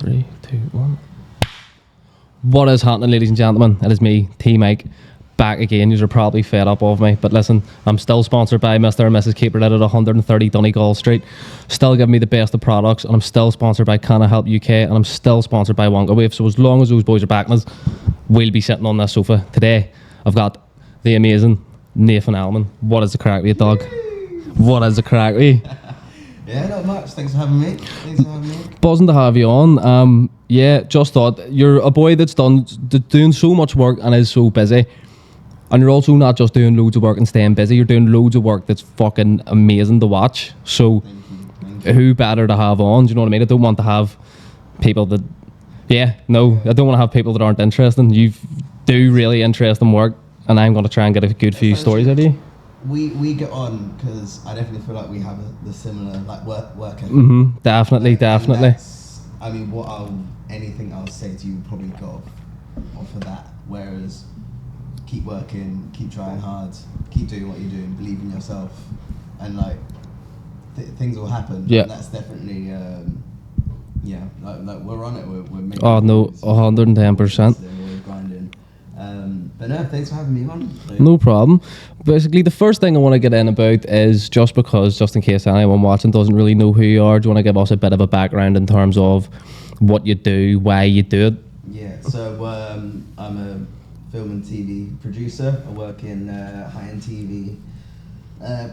3, 2, 1. What is happening, ladies and gentlemen? It is me, Tmike, back again. You're probably fed up of me, but listen, I'm still sponsored by Mr. and Mrs. Keeper at 130 Donegal Street. Still giving me the best of products, and I'm still sponsored by Can I Help UK, and I'm still sponsored by Wonka Wave. So as long as those boys are backing us, we'll be sitting on this sofa. Today, I've got the amazing Nathan Elemen. What is the crack with you, dog? What is the crack with you? Yeah, not much. Thanks for having me. Buzzing to have you on. Yeah, just thought you're a boy that's doing so much work and is so busy, and you're also not just doing loads of work and staying busy. You're doing loads of work that's fucking amazing to watch. So, Thank you. who better to have on? Do you know what I mean? I don't want to have people that, I don't want to have people that aren't interesting. You do really interesting work, and I'm going to try and get a good few stories out of you. We get on because I definitely feel like we have the similar work ethic. Definitely. I mean, anything I'll say to you will probably go off of that. Whereas, keep working, keep trying hard, keep doing what you're doing, believe in yourself, and like things will happen. Yeah, and that's definitely like we're on it. We're making. Oh no, 110%. We're grinding. But no, thanks for having me on. No problem. Basically, the first thing I want to get in about is just in case anyone watching doesn't really know who you are, do you want to give us a bit of a background in terms of what you do, why you do it? Yeah, so I'm a film and TV producer. I work in high-end TV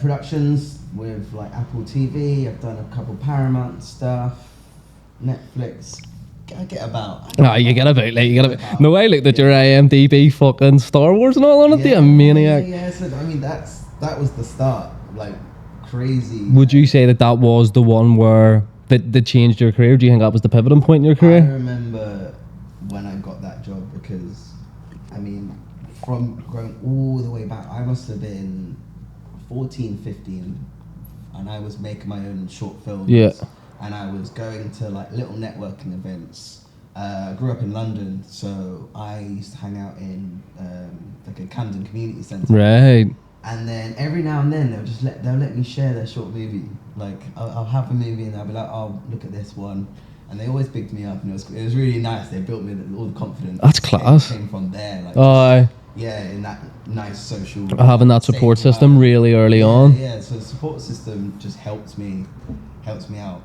productions with like Apple TV. I've done a couple Paramount stuff, Netflix. I get about. You get about. No, I looked at your IMDb fucking Star Wars and all on it, you maniac. Yeah, so I mean that was the start, like crazy. Would you say that was the one where that changed your career? Do you think that was the pivoting point in your career? I remember when I got that job because, I mean, from growing all the way back, I must have been 14, 15, and I was making my own short films. Yeah. And I was going to like little networking events. I grew up in London, so I used to hang out in like a Camden community centre. Right. And then every now and then they'll let me share their short movie. Like I'll have a movie and they'll be like, oh, look at this one. And they always picked me up, and it was really nice. They built me all the confidence. That's class. Came from there. Like, in that nice social. Having that support system really early on. Yeah, so the support system just helps me out.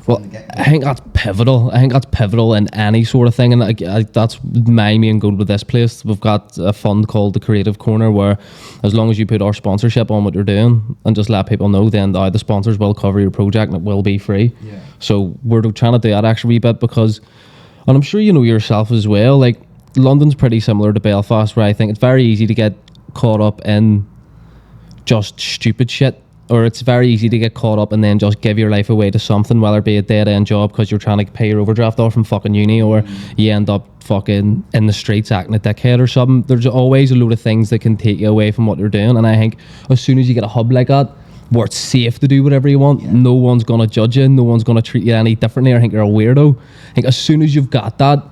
Well, I think that's pivotal in any sort of thing, and that's my main goal with this place. We've got a fund called the Creative Corner, where as long as you put our sponsorship on what you're doing and just let people know, then the sponsors will cover your project and it will be free. Yeah. So we're trying to do that extra wee bit because, and I'm sure you know yourself as well, like London's pretty similar to Belfast, where I think it's very easy to get caught up in just stupid shit. Or it's very easy to get caught up and then just give your life away to something, whether it be a dead-end job because you're trying to pay your overdraft off from fucking uni, or you end up fucking in the streets acting a dickhead or something. There's always a load of things that can take you away from what you're doing, and I think as soon as you get a hub like that, where it's safe to do whatever you want, no one's going to judge you, no one's going to treat you any differently or think you're a weirdo. I think as soon as you've got that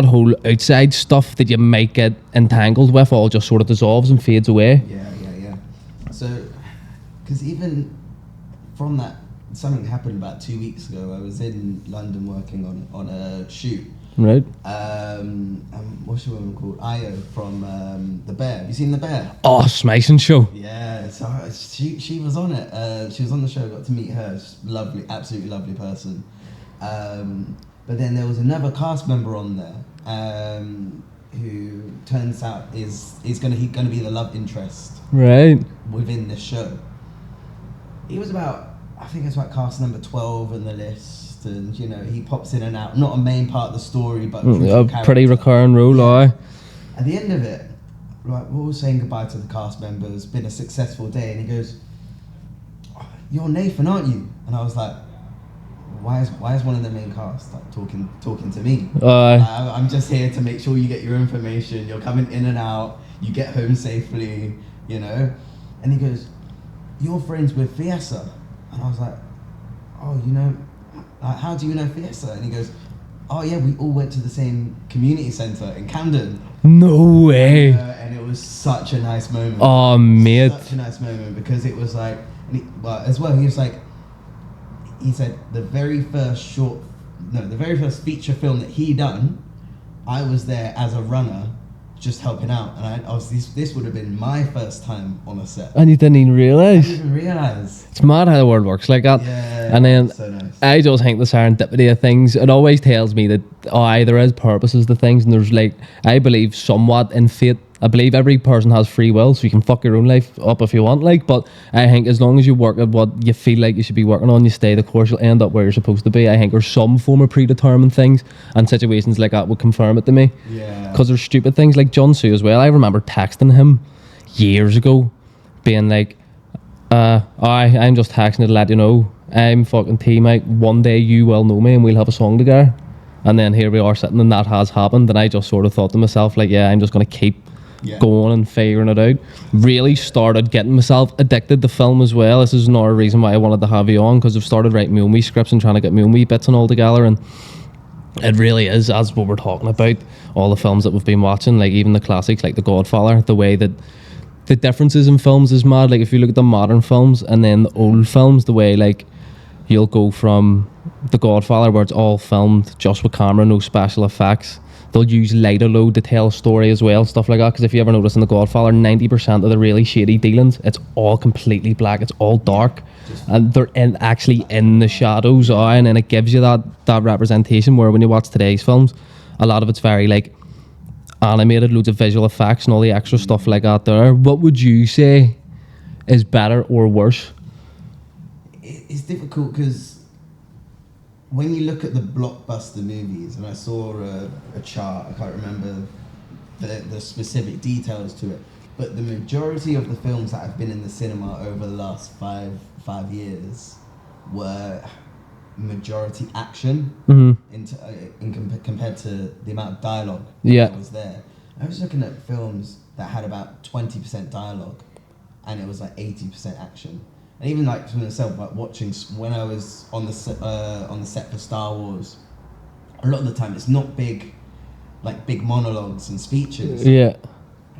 whole outside stuff that you might get entangled with all just sort of dissolves and fades away. Yeah. So... Because even from that, something happened about 2 weeks ago. I was in London working on a shoot. Right. What's your woman called? Io from The Bear. Have you seen The Bear? Oh, Smashing Show. Yeah, so she was on it. She was on the show, got to meet her. She's lovely, absolutely lovely person. But then there was another cast member on there who turns out he's gonna be the love interest. Right. Within the show. He was I think it's about cast number 12 in the list, and you know he pops in and out. Not a main part of the story, but a pretty recurring role. Aye. At the end of it, like we're all saying goodbye to the cast members. Been a successful day, and he goes, oh, "You're Nathan, aren't you?" And I was like, "Why is one of the main cast like talking to me? I'm just here to make sure you get your information. You're coming in and out. You get home safely, you know." And he goes, "You're friends with Fiessa?" And I was like, "Oh, you know, like, how do you know Fiessa?" And he goes, "Oh yeah, we all went to the same community centre in Camden." No way. And it was such a nice moment. Oh, mate. Such a nice moment because it was like, he was like, he said the very first short the very first feature film that he done, I was there as a runner, just helping out, and this would have been my first time on a set. And you didn't even I realise. didn't even realise. It's mad how the world works like that. Yeah, And then so nice. I just think the serendipity of things, it always tells me that there is purposes to things, and there's like, I believe somewhat in fate. I believe every person has free will, so you can fuck your own life up if you want, like, but I think as long as you work at what you feel like you should be working on, you stay the course, you'll end up where you're supposed to be. I think there's some form of predetermined things, and situations like that would confirm it to me. Yeah. Because there's stupid things like John Sue as well. I remember texting him years ago, being like, I'm just texting to let you know, I'm fucking Tmike, one day you will know me and we'll have a song together. And then here we are sitting, and that has happened, and I just sort of thought to myself, like, yeah, I'm just going to keep going and figuring it out. Really started getting myself addicted to film as well. This is another reason why I wanted to have you on, because I've started writing my own wee scripts and trying to get my own wee bits and all together, and it really is, as what we're talking about, all the films that we've been watching, like even the classics like The Godfather, the way that the differences in films is mad. Like if you look at the modern films and then the old films, the way like you'll go from The Godfather, where it's all filmed just with camera, no special effects. They'll use lighter load to tell a story as well, stuff like that. Because if you ever notice in The Godfather, 90% of the really shady dealings, it's all completely black, it's all dark, and they're actually in the shadows, and then it gives you that representation. Where when you watch today's films, a lot of it's very like animated, loads of visual effects and all the extra stuff like that there. What would you say is better or worse? It's difficult because when you look at the blockbuster movies, and I saw a chart, I can't remember the specific details to it, but the majority of the films that have been in the cinema over the last five years were majority action compared to the amount of dialogue that was there. I was looking at films that had about 20% dialogue, and it was like 80% action. And even like for myself, like watching when I was on the set for Star Wars, a lot of the time it's not big monologues and speeches. Yeah.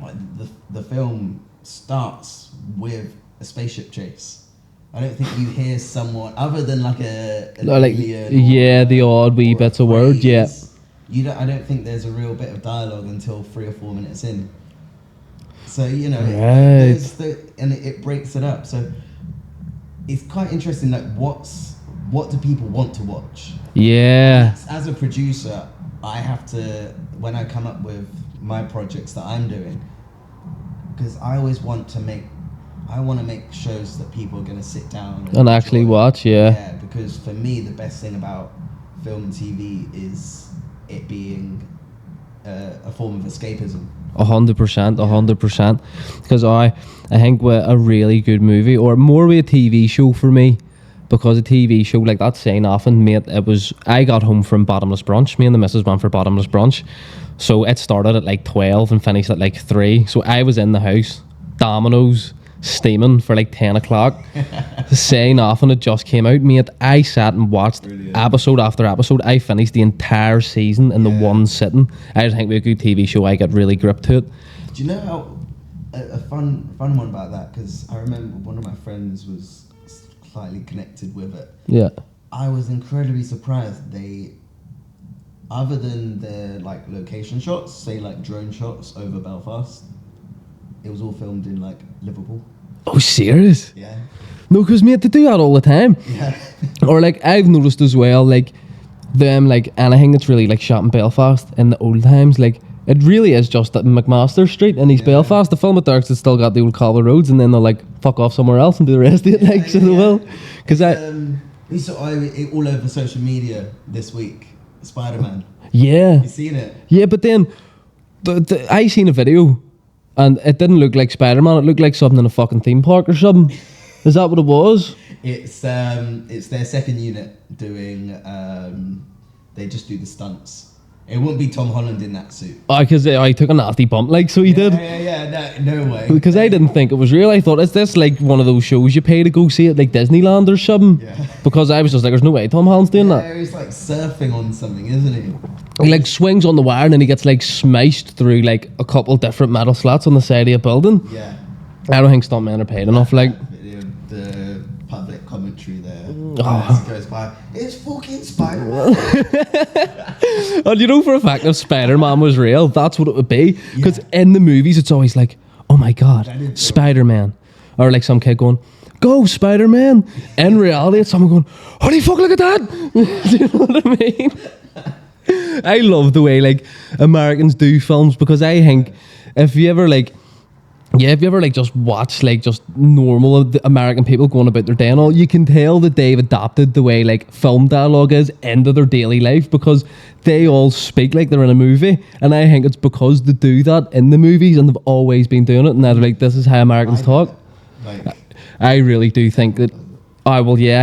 Like the film starts with a spaceship chase. I don't think you hear someone other than like an alien the odd wee bits of words. Yeah. I don't think there's a real bit of dialogue until 3 or 4 minutes in. So right. And it breaks it up. So it's quite interesting. Like, what do people want to watch? Yeah. As a producer, I have to, when I come up with my projects that I'm doing, because I always want to make shows that people are going to sit down and actually watch. Yeah, because for me, the best thing about film and TV is it being a form of escapism. 100%. Because I think with a really good movie, or more with a TV show for me, because a TV show like that saying often, mate, I got home from bottomless brunch. Me and the missus went for bottomless brunch, so it started at like 12 and finished at like 3. So I was in the house, Domino's steaming for like 10 o'clock. Saying off, and it just came out, mate. I sat and watched episode after episode. I finished the entire season in the one sitting. I just think with a good TV show, I get really gripped to it. Do you know how a fun one about that? Because I remember one of my friends was slightly connected with it. Yeah. I was incredibly surprised they, other than their like location shots, say like drone shots over Belfast, it was all filmed in like Liverpool. Oh, serious? Yeah. No, because mate, they do that all the time. Yeah. Or like I've noticed as well, like them, like anything that's really like shot in Belfast in the old times, like it really is just at McMaster Street in East Belfast. The film at Dirks has still got the old cobble roads, and then they'll like fuck off somewhere else and do the rest of it, like so they will. Because we saw it all over social media this week. Spider-Man. Yeah. You seen it? Yeah, but then I seen a video, and it didn't look like Spider-Man. It looked like something in a fucking theme park or something. Is that what it was? It's their second unit doing. They just do the stunts. It wouldn't be Tom Holland in that suit. Oh, because he took a nasty bump, like, so he did. Yeah, no way. Because I didn't think it was real. I thought, is this like one of those shows you pay to go see at like Disneyland or something? Yeah. Because I was just like, there's no way Tom Holland's doing that. Yeah, he's like surfing on something, isn't he? He like swings on the wire and then he gets like smashed through like a couple different metal slats on the side of a building. Yeah. I don't think stuntmen are paid enough, like. The public commentary there Oh. as it goes by. It's fucking Spider-Man. And you know for a fact if Spider-Man was real, that's what it would be. Because Yeah. in the movies, it's always like, oh my God, That is Spider-Man. Or like some kid going, go Spider-Man. In reality, it's someone going, holy fuck, look at that. Do you know what I mean? I love the way like Americans do films, because I think if you ever like just watch like just normal American people going about their day and all, you can tell that they've adapted the way like film dialogue is into their daily life, because they all speak like they're in a movie, and I think it's because they do that in the movies and they've always been doing it, and they're like, this is how Americans talk. Like, I really do think that. I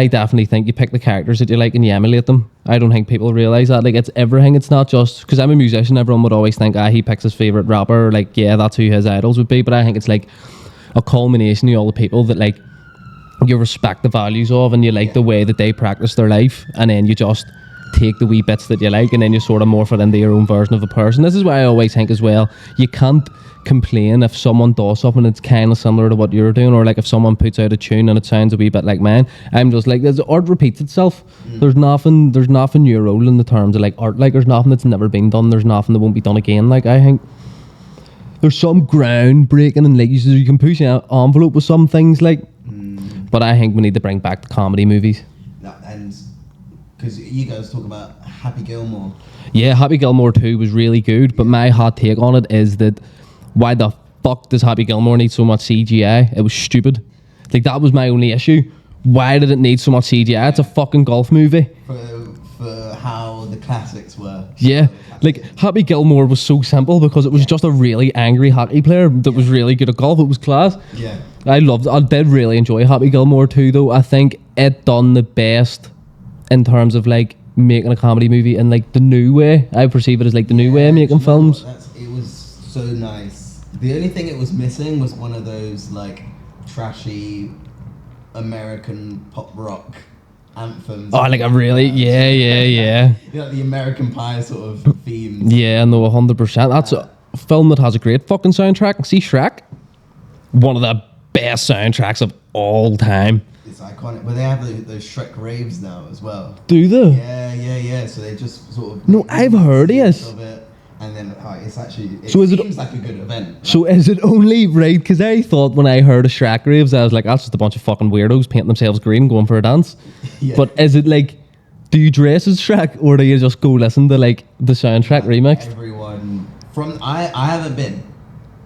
definitely think you pick the characters that you like and you emulate them. I don't think people realise that. Like, it's everything. It's not just... Because I'm a musician, everyone would always think, he picks his favourite rapper. Like, yeah, that's who his idols would be. But I think it's like a culmination of all the people that, like, you respect the values of, and you like the way that they practice their life. And then you just take the wee bits that you like, and then you sort of morph it into your own version of a person. This is why I always think as well, you can't complain if someone does something that's kind of similar to what you're doing, or like if someone puts out a tune and it sounds a wee bit like mine. I'm just like, the art repeats itself. There's nothing new role in the terms of like art. Like, there's nothing that's never been done. There's nothing that won't be done again. Like, I think there's some groundbreaking, and like you can push an envelope with some things, like. But I think we need to bring back the comedy movies. and because you guys talk about Happy Gilmore. Yeah, Happy Gilmore 2 was really good, but my hot take on it is that why the fuck does Happy Gilmore need so much CGI? It was stupid. Like, that was my only issue. Why did it need so much CGI? It's a fucking golf movie. For how the classics were. Yeah, like Happy Gilmore was so simple because it was just a really angry hockey player that was really good at golf. It was class. Yeah. I did really enjoy Happy Gilmore 2 though. I think it done the best in terms of like making a comedy movie in like the new way. I perceive it as like the new way of making films. It was so nice. The only thing it was missing was one of those like trashy American pop rock anthems. Oh, like a really, yeah. You know, the American Pie sort of themes. Yeah, no, 100%. That's a film that has a great fucking soundtrack. See Shrek? One of the best soundtracks of all time. It's iconic. But they have those Shrek raves now as well. Do they? Yeah. So they just sort of... No, I've heard it. Of it, and then it's actually... It So seems like a good event. So is it only right? Because I thought when I heard of Shrek raves, I was like, that's just a bunch of fucking weirdos painting themselves green going for a dance. Yeah. But is it like, do you dress as Shrek, or do you just go listen to like the soundtrack remix? Everyone from... I haven't been,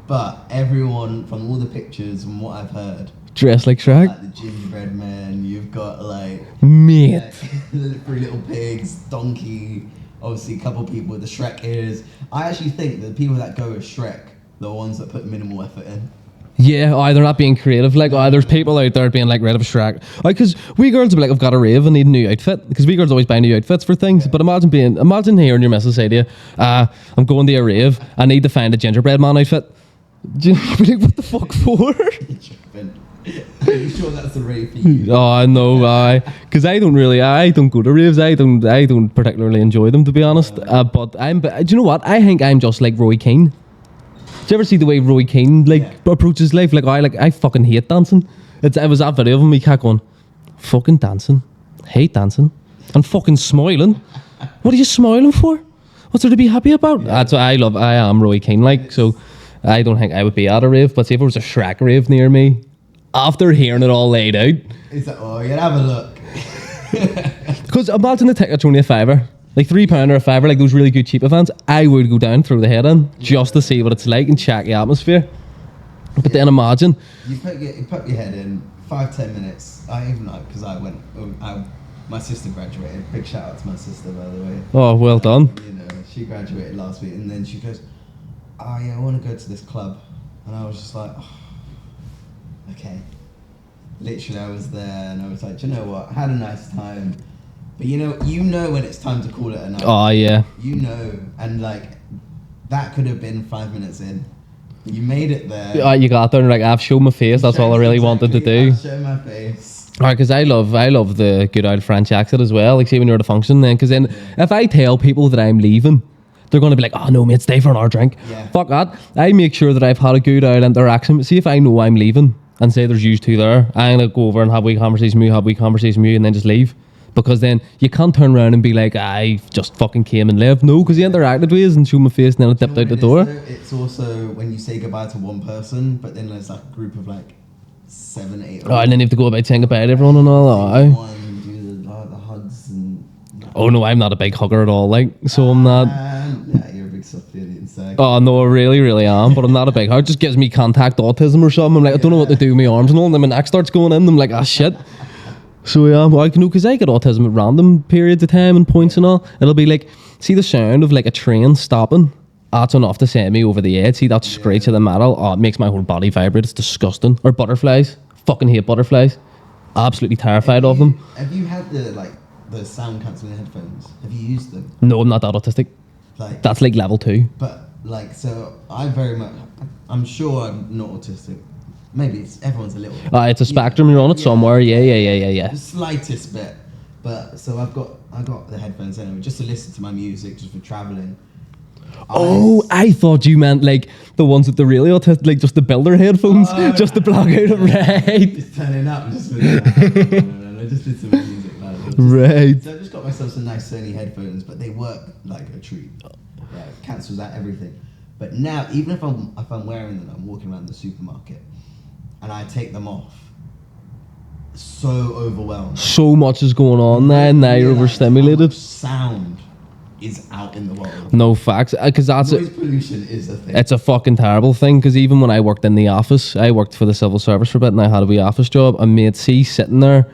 but everyone from all the pictures and what I've heard... Dress like Shrek? Like the gingerbread man, you've got like... Mate. Three Little Pigs, Donkey... Obviously, a couple people with the Shrek ears. I actually think that the people that go with Shrek, the ones that put minimal effort in. Yeah, they're not being creative. Like, there's people out there being like, rid of Shrek. Because we girls will be like, I've got a rave, I need a new outfit. Because we girls always buy new outfits for things. Yeah. But imagine hearing your missus say to you, I'm going to a rave, I need to find a gingerbread man outfit. Do you be like, what the fuck for? Are you sure that's the rave for you? Oh no, because I don't go to raves. I don't particularly enjoy them, to be honest. But do you know what? I think I'm just like Roy Keane. Do you ever see the way Roy Keane approaches life? Like I fucking hate dancing. It was that video of him, he kept going, fucking dancing, hate dancing, and fucking smiling. What are you smiling for? What's there to be happy about? That's what I love. I am Roy Keane, like, so I don't think I would be at a rave. But see if there was a Shrek rave near me, after hearing it all laid out, it's like, oh, you'd have a look. Because imagine the ticket's only $5, like £3 or $5, like those really good cheap events. I would go down, throw the head in, just to see what it's like and check the atmosphere. But then imagine you put your head in 5-10 minutes. I even know because my sister graduated. Big shout out to my sister, by the way. Oh, well done. You know, she graduated last week, and then she goes, "Oh yeah, I want to go to this club," and I was just like, oh, okay. Literally, I was there, and I was like, do you know what? I had a nice time, but you know when it's time to call it a night. Oh yeah. You know, and like that could have been 5 minutes in. You made it there. Yeah, you got there and like, I've shown my face. That's all I really wanted to do. I've shown my face. Alright, because I love the good old French accent as well. Like, see when you're at a function, then, because then if I tell people that I'm leaving, they're going to be like, oh no mate, stay for another drink. Yeah. Fuck that. I make sure that I've had a good old interaction. But see if I know I'm leaving and say there's you two there, I'm going to go over and have a wee conversation with you, and then just leave. Because then you can't turn around and be like, I just fucking came and left. No, because he interacted with us and showed my face and then I dipped out the door. It's also when you say goodbye to one person, but then there's like a group of like 7, 8. Oh, and then you have to go about saying goodbye to everyone and all. Do the hugs and. Oh no, I'm not a big hugger at all. Like, so I'm not. Yeah, you're a big soft idiot. So. Oh no, I really, really am. But I'm not a big hugger. It just gives me contact autism or something. I'm like, I don't know what to do with my arms and all. And then my neck starts going in. I'm like, ah, shit. So yeah, well, I can know because I get autism at random periods of time and points and all. It'll be like, see the sound of like a train stopping. That's enough to send me over the edge. See that screech of the metal? Oh, it makes my whole body vibrate. It's disgusting. Or butterflies. Fucking hate butterflies. Absolutely terrified of them. Have you had the sound cancelling headphones? Have you used them? No, I'm not that autistic. Like that's like level 2. But like, so I'm sure I'm not autistic. Maybe everyone's a little. It's a spectrum. You're on it somewhere. Yeah. The slightest bit. But so I got the headphones anyway, just to listen to my music, just for traveling. Oh, I thought you meant like the ones that the really autistic, like just the builder headphones, just to block out it, right? Just turning up, just no, just did some music. Right. So I just got myself some nice Sony headphones, but they work like a treat. Right, cancels out everything. But now, even if I'm wearing them, I'm walking around the supermarket, and I take them off. So overwhelmed. So much is going on there, and now you're overstimulated. Sound is out in the world. No facts, because that's noise pollution is a thing. It's a fucking terrible thing. Because even when I worked in the office, I worked for the civil service for a bit, and I had a wee office job. And mate, see sitting there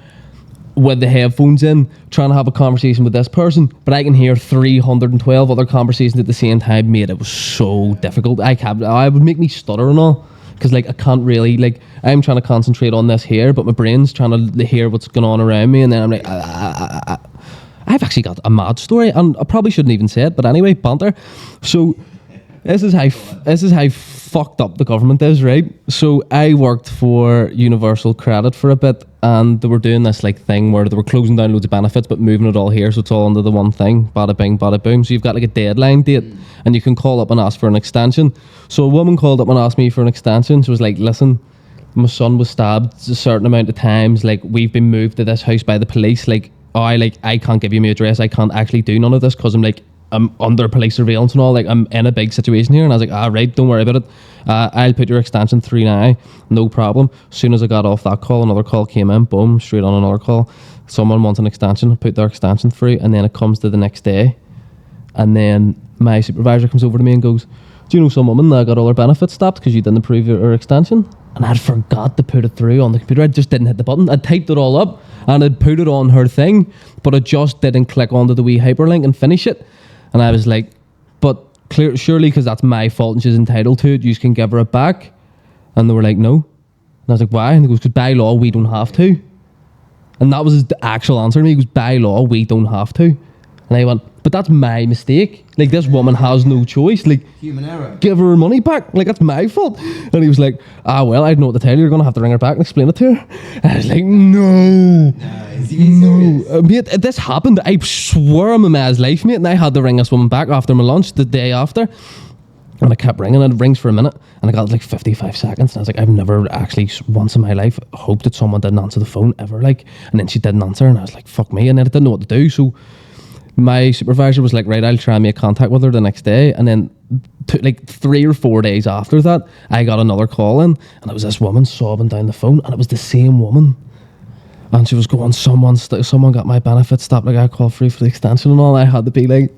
with the headphones in, trying to have a conversation with this person, but I can hear 312 other conversations at the same time. Mate, it was so difficult. I would make me stutter and all. Because like I can't really, like, I'm trying to concentrate on this here, but my brain's trying to hear what's going on around me, and then I'm like, I've actually got a mad story, and I probably shouldn't even say it, but anyway, banter. So this is how fucked up the government is, right? So I worked for Universal Credit for a bit, and they were doing this like thing where they were closing down loads of benefits but moving it all here, so it's all under the one thing. Bada bing, bada boom. So you've got like a deadline date, and you can call up and ask for an extension. So a woman called up and asked me for an extension. She was like, listen, my son was stabbed a certain amount of times, like we've been moved to this house by the police, like I can't give you my address, I can't actually do none of this because I'm under police surveillance and all, like I'm in a big situation here. And I was like, right, don't worry about it, I'll put your extension through now, no problem. As soon as I got off that call, another call came in, boom, straight on another call. Someone wants an extension, put their extension through, and then it comes to the next day, and then my supervisor comes over to me and goes, do you know some woman that got all her benefits stopped because you didn't approve her extension? And I'd forgot to put it through on the computer. I just didn't hit the button. I'd typed it all up and I'd put it on her thing, but I just didn't click onto the wee hyperlink and finish it. And I was like, but surely because that's my fault and she's entitled to it, you can give her it back. And they were like, no. And I was like, why? And he goes, because by law, we don't have to. And that was his actual answer to me. He goes, by law, we don't have to. And I went, but that's my mistake. Like, this woman has no choice. Like, human error. Give her money back. Like, that's my fault. And he was like, well, I don't know what to tell you. You're going to have to ring her back and explain it to her. And I was like, no. Mate, this happened. I swear on my man's life, mate. And I had to ring this woman back after my lunch the day after. And I kept ringing, and it rings for a minute, and I got like 55 seconds, and I was like, I've never actually once in my life hoped that someone didn't answer the phone ever, like. And then she didn't answer, and I was like, fuck me. And then I didn't know what to do, so my supervisor was like, right, I'll try and make contact with her the next day. And then like 3 or 4 days after that, I got another call in, and it was this woman sobbing down the phone, and it was the same woman. And she was going, someone got my benefits stopped, like I called free for the extension and all. I had to be like,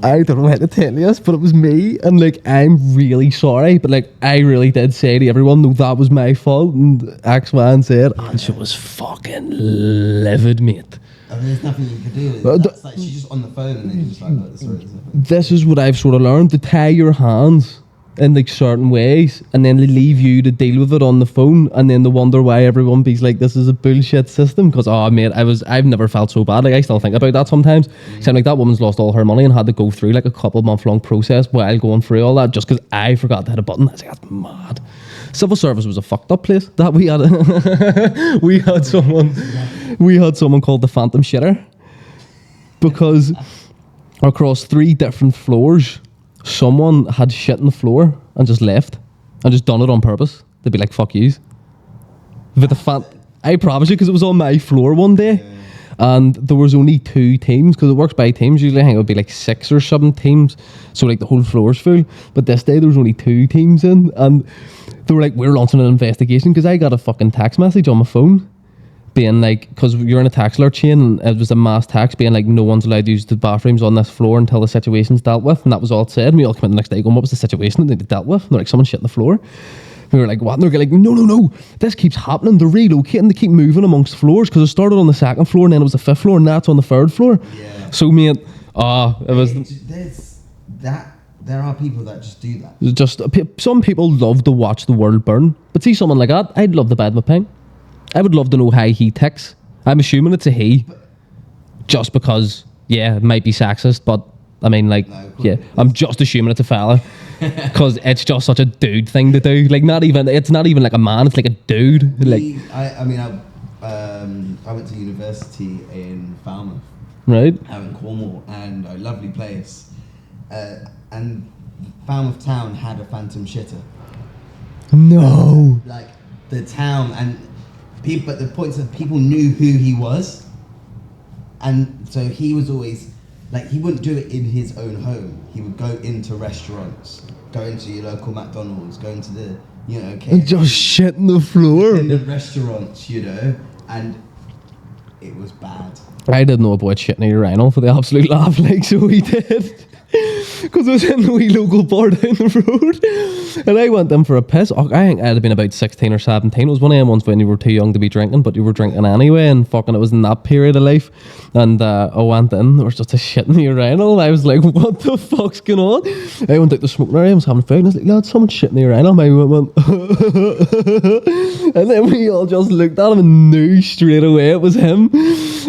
I don't know how to tell you this, but it was me, and like, I'm really sorry, but like, I really did say to everyone, no, that was my fault, and X, Y, and Z, and she was fucking livid, mate. I mean, there's nothing you can do. That's like, she's just on the phone, and then you're just like, oh, this is what I've sort of learned, to tie your hands in like certain ways, and then they leave you to deal with it on the phone, and then they wonder why everyone be like, this is a bullshit system. Because mate, I've never felt so bad. Like, I still think about that sometimes. Saying like, that woman's lost all her money and had to go through like a couple month long process while going through all that just because I forgot to hit a button. I was like, that's mad. Civil service was a fucked up place. That we had someone called the Phantom Shitter, because across 3 different floors, someone had shit on the floor and just left and just done it on purpose. They'd be like, fuck yous. I promise you, because it was on my floor one day. and there was only 2 teams because it works by teams. Usually I think it would be like 6 or 7 teams, so like the whole floor's full. But this day there was only 2 teams in, and they were like, we're launching an investigation, because I got a fucking text message on my phone being like, because you're in a tax alert chain, and it was a mass tax being like, no one's allowed to use the bathrooms on this floor until the situation's dealt with. And that was all it said. And we all came in the next day going, what was the situation that they dealt with? And they're like, someone shit on the floor. We were like, what? And they're like, no, this keeps happening. They're relocating, they keep moving amongst floors, because it started on the 2nd floor and then it was the 5th floor and now it's on the 3rd floor. Yeah. So mate, it was... There are people that just do that. Just some people love to watch the world burn, but see someone like that, I'd love to bed my ping. I would love to know how he ticks. I'm assuming it's a he, just because, yeah, it might be sexist, but I mean, like, yeah, I'm just assuming it's a fella, because it's just such a dude thing to do. Like, it's not even like a man, it's like a dude. I went to university in Falmouth, right? Out in Cornwall, and a lovely place. And Falmouth town had a phantom shitter. No. Like the town and people, but the point is people knew who he was, and so he was always like, he wouldn't do it in his own home. He would go into restaurants, go into your local McDonald's, go into the and just shit in the floor in the restaurants, and it was bad. I didn't know about shitting a urinal for the absolute laugh, like, so he did. Because I was in the wee local bar down the road, and I went in for a piss. I think I'd have been about 16 or 17. It was one of them ones when you were too young to be drinking, but you were drinking anyway, and fucking it was in that period of life. And I went in, there was just a shit in the urinal. I was like, what the fuck's going on? I went out the smoking area, I was having a food, and I was like, lad, someone shit in the urinal. I went and then we all just looked at him and knew straight away it was him.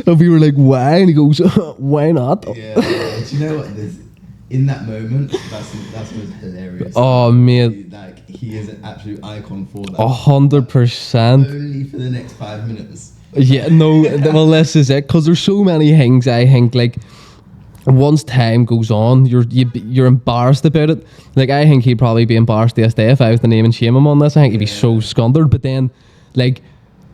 And we were like, why? And he goes, why not? Yeah, do you know what? In that moment, that's what's hilarious. Oh, mate. Like, he is an absolute icon for that. 100%. Only for the next 5 minutes. Yeah, no, well, this is it, because there's so many things, I think, like, once time goes on, you're embarrassed about it. Like, I think he'd probably be embarrassed this day if I was to name and shame him on this. I think he'd be so scundered, but then, like,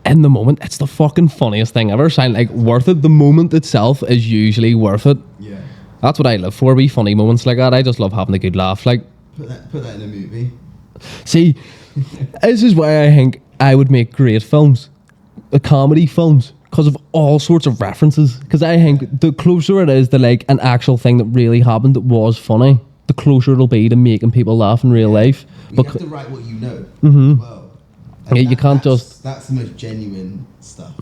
in the moment, it's the fucking funniest thing ever. So, like, worth it. The moment itself is usually worth it. Yeah. That's what I live for, wee funny moments like that. I just love having a good laugh. Like, put that in a movie. See, this is why I think I would make great films, comedy films, because of all sorts of references. Because I think the closer it is to like an actual thing that really happened that was funny, the closer it'll be to making people laugh in real life. You have to write what you know. Mm-hmm. Well, yeah, you can't just... That's the most genuine stuff.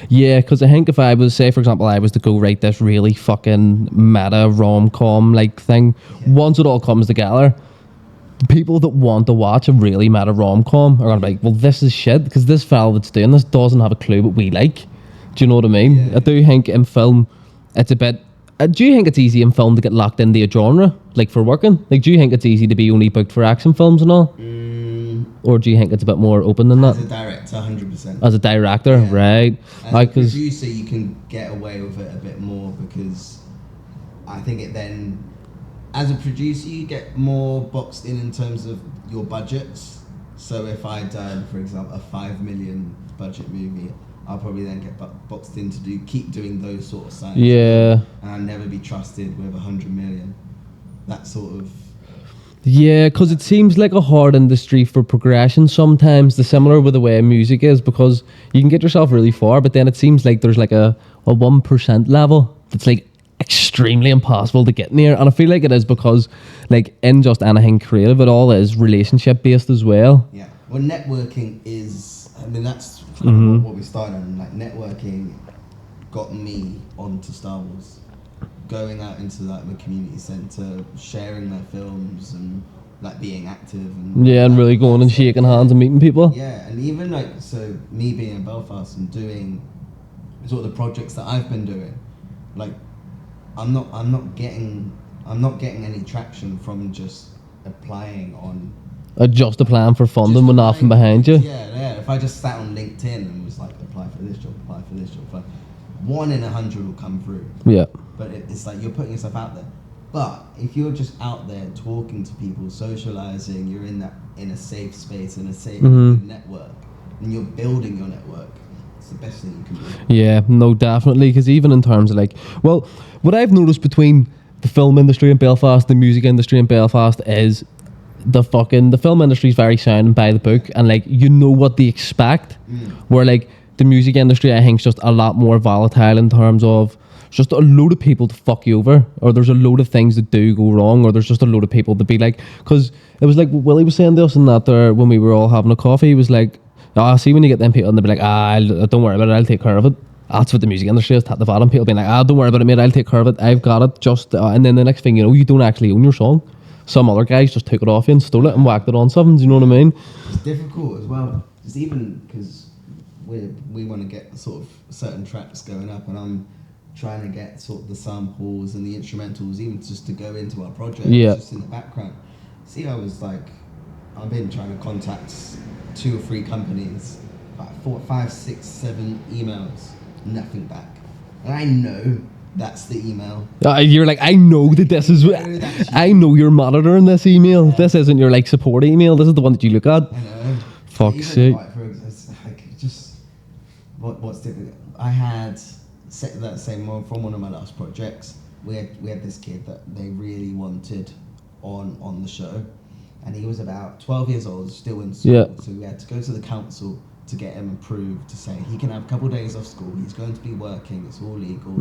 Yeah, because I think if I was, say, for example, I was to go write this really fucking meta rom-com like thing, once it all comes together, the people that want to watch a really meta rom-com are going to be like, well, this is shit, because this fella that's doing this doesn't have a clue what we like. Do you know what I mean? Yeah. I do think in film, it's a bit... do you think it's easy in film to get locked into a genre, like for working? Like, do you think it's easy to be only booked for action films and all? Or do you think it's a bit more open than that? As a director, 100%. As a director, yeah. right. As a producer, you can get away with it a bit more, because I think it then... As a producer, you get more boxed in terms of your budgets. So if I done, for example, a 5 million budget movie, I'll probably then get boxed in to keep doing those sort of signs. Yeah. And I'll never be trusted with 100 million. That sort of... Yeah, because it seems like a hard industry for progression sometimes, the similar with the way music is, because you can get yourself really far, but then it seems like there's like a 1% level that's like extremely impossible to get near. And I feel like it is because like in just anything creative, it all is relationship based as well. Yeah. Well, networking is, I mean, that's kind of what we started on. Like, networking got me onto Star Wars. Going out into like the community centre, sharing their films, and like being active, and and really going and shaking hands and meeting people. Yeah, and even like, so me being in Belfast and doing sort of the projects that I've been doing, like I'm not getting any traction from just applying on. Just applying for funding with nothing behind you. Yeah. If I just sat on LinkedIn and was like, apply for this job, apply for this job, 1 in 100 will come through. Yeah. But it's like you're putting yourself out there. But if you're just out there talking to people, socializing, you're in a safe space, in a safe good network, and you're building your network, It's the best thing you can do. Yeah, no, definitely. Because even in terms of like, well, what I've noticed between the film industry in Belfast, the music industry in Belfast, is the film industry is very sound and by the book, and like you know what they expect. Where like the music industry, I think, is just a lot more volatile in terms of just a load of people to fuck you over, or there's a load of things that do go wrong, or there's just a load of people to be like, because it was like Willie was saying this and that there when we were all having a coffee. He was like, see when you get them people and they'll be like, don't worry about it, I'll take care of it. That's what the music industry is, at the bottom. People being like, don't worry about it, mate, I'll take care of it, I've got it, just and then the next thing you know, you don't actually own your song. Some other guys just took it off you and stole it and whacked it on something. Do you know what I mean? It's difficult as well, just even because we want to get sort of certain tracks going up, and I'm trying to get sort of the samples and the instrumentals even just to go into our project, just in the background. See, I've been trying to contact 2 or 3 companies, about 4, 5, 6, 7 emails, nothing back. And I know that's the email. You're like, I know that this is. I know you're monitoring this email. Yeah. This isn't your like support email. This is the one that you look at. I know. Fuck's sake. What's different? I had that same one from one of my last projects. We had this kid that they really wanted on the show, and he was about 12 years old, still in school. Yeah. So we had to go to the council to get him approved to say he can have a couple of days off school. He's going to be working. It's all legal.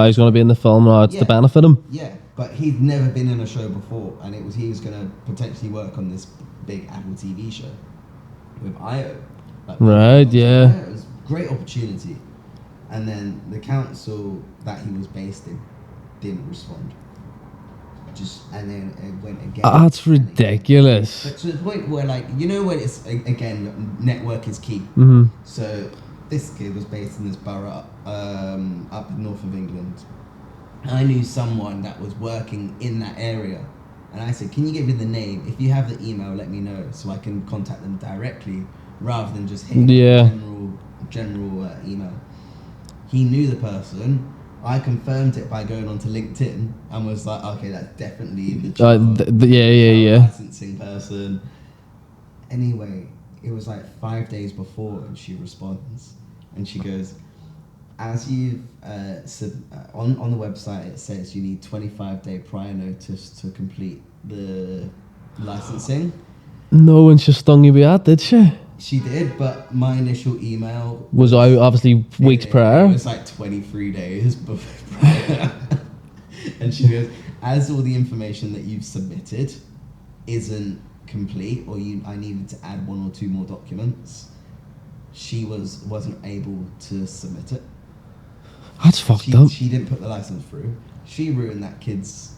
He's going to be in the film. It's to benefit him. Yeah, but he'd never been in a show before, and he was going to potentially work on this big Apple TV show with IO. Right. Yeah. It was a great opportunity, and then the council that he was based in didn't respond. And then it went again. That's ridiculous. But to the point where, like, you know, when it's again, network is key. So this kid was based in this borough up north of England. I knew someone that was working in that area, and I said, "Can you give me the name? If you have the email, let me know so I can contact them directly, rather than just hitting general email." He knew the person. I confirmed it by going onto LinkedIn and was like, okay, that's definitely the child, licensing person. Anyway, it was like 5 days before, and she responds, and she goes, as you've on the website, it says you need 25-day prior notice to complete the licensing. No, and she stung you with that, did she? She did, but my initial email was obviously weeks prior. It was like 23 days prior. And she goes, as all the information that you've submitted isn't complete, or I needed to add 1 or 2 more documents, she wasn't able to submit it. That's fucked up. She didn't put the license through. She ruined that kid's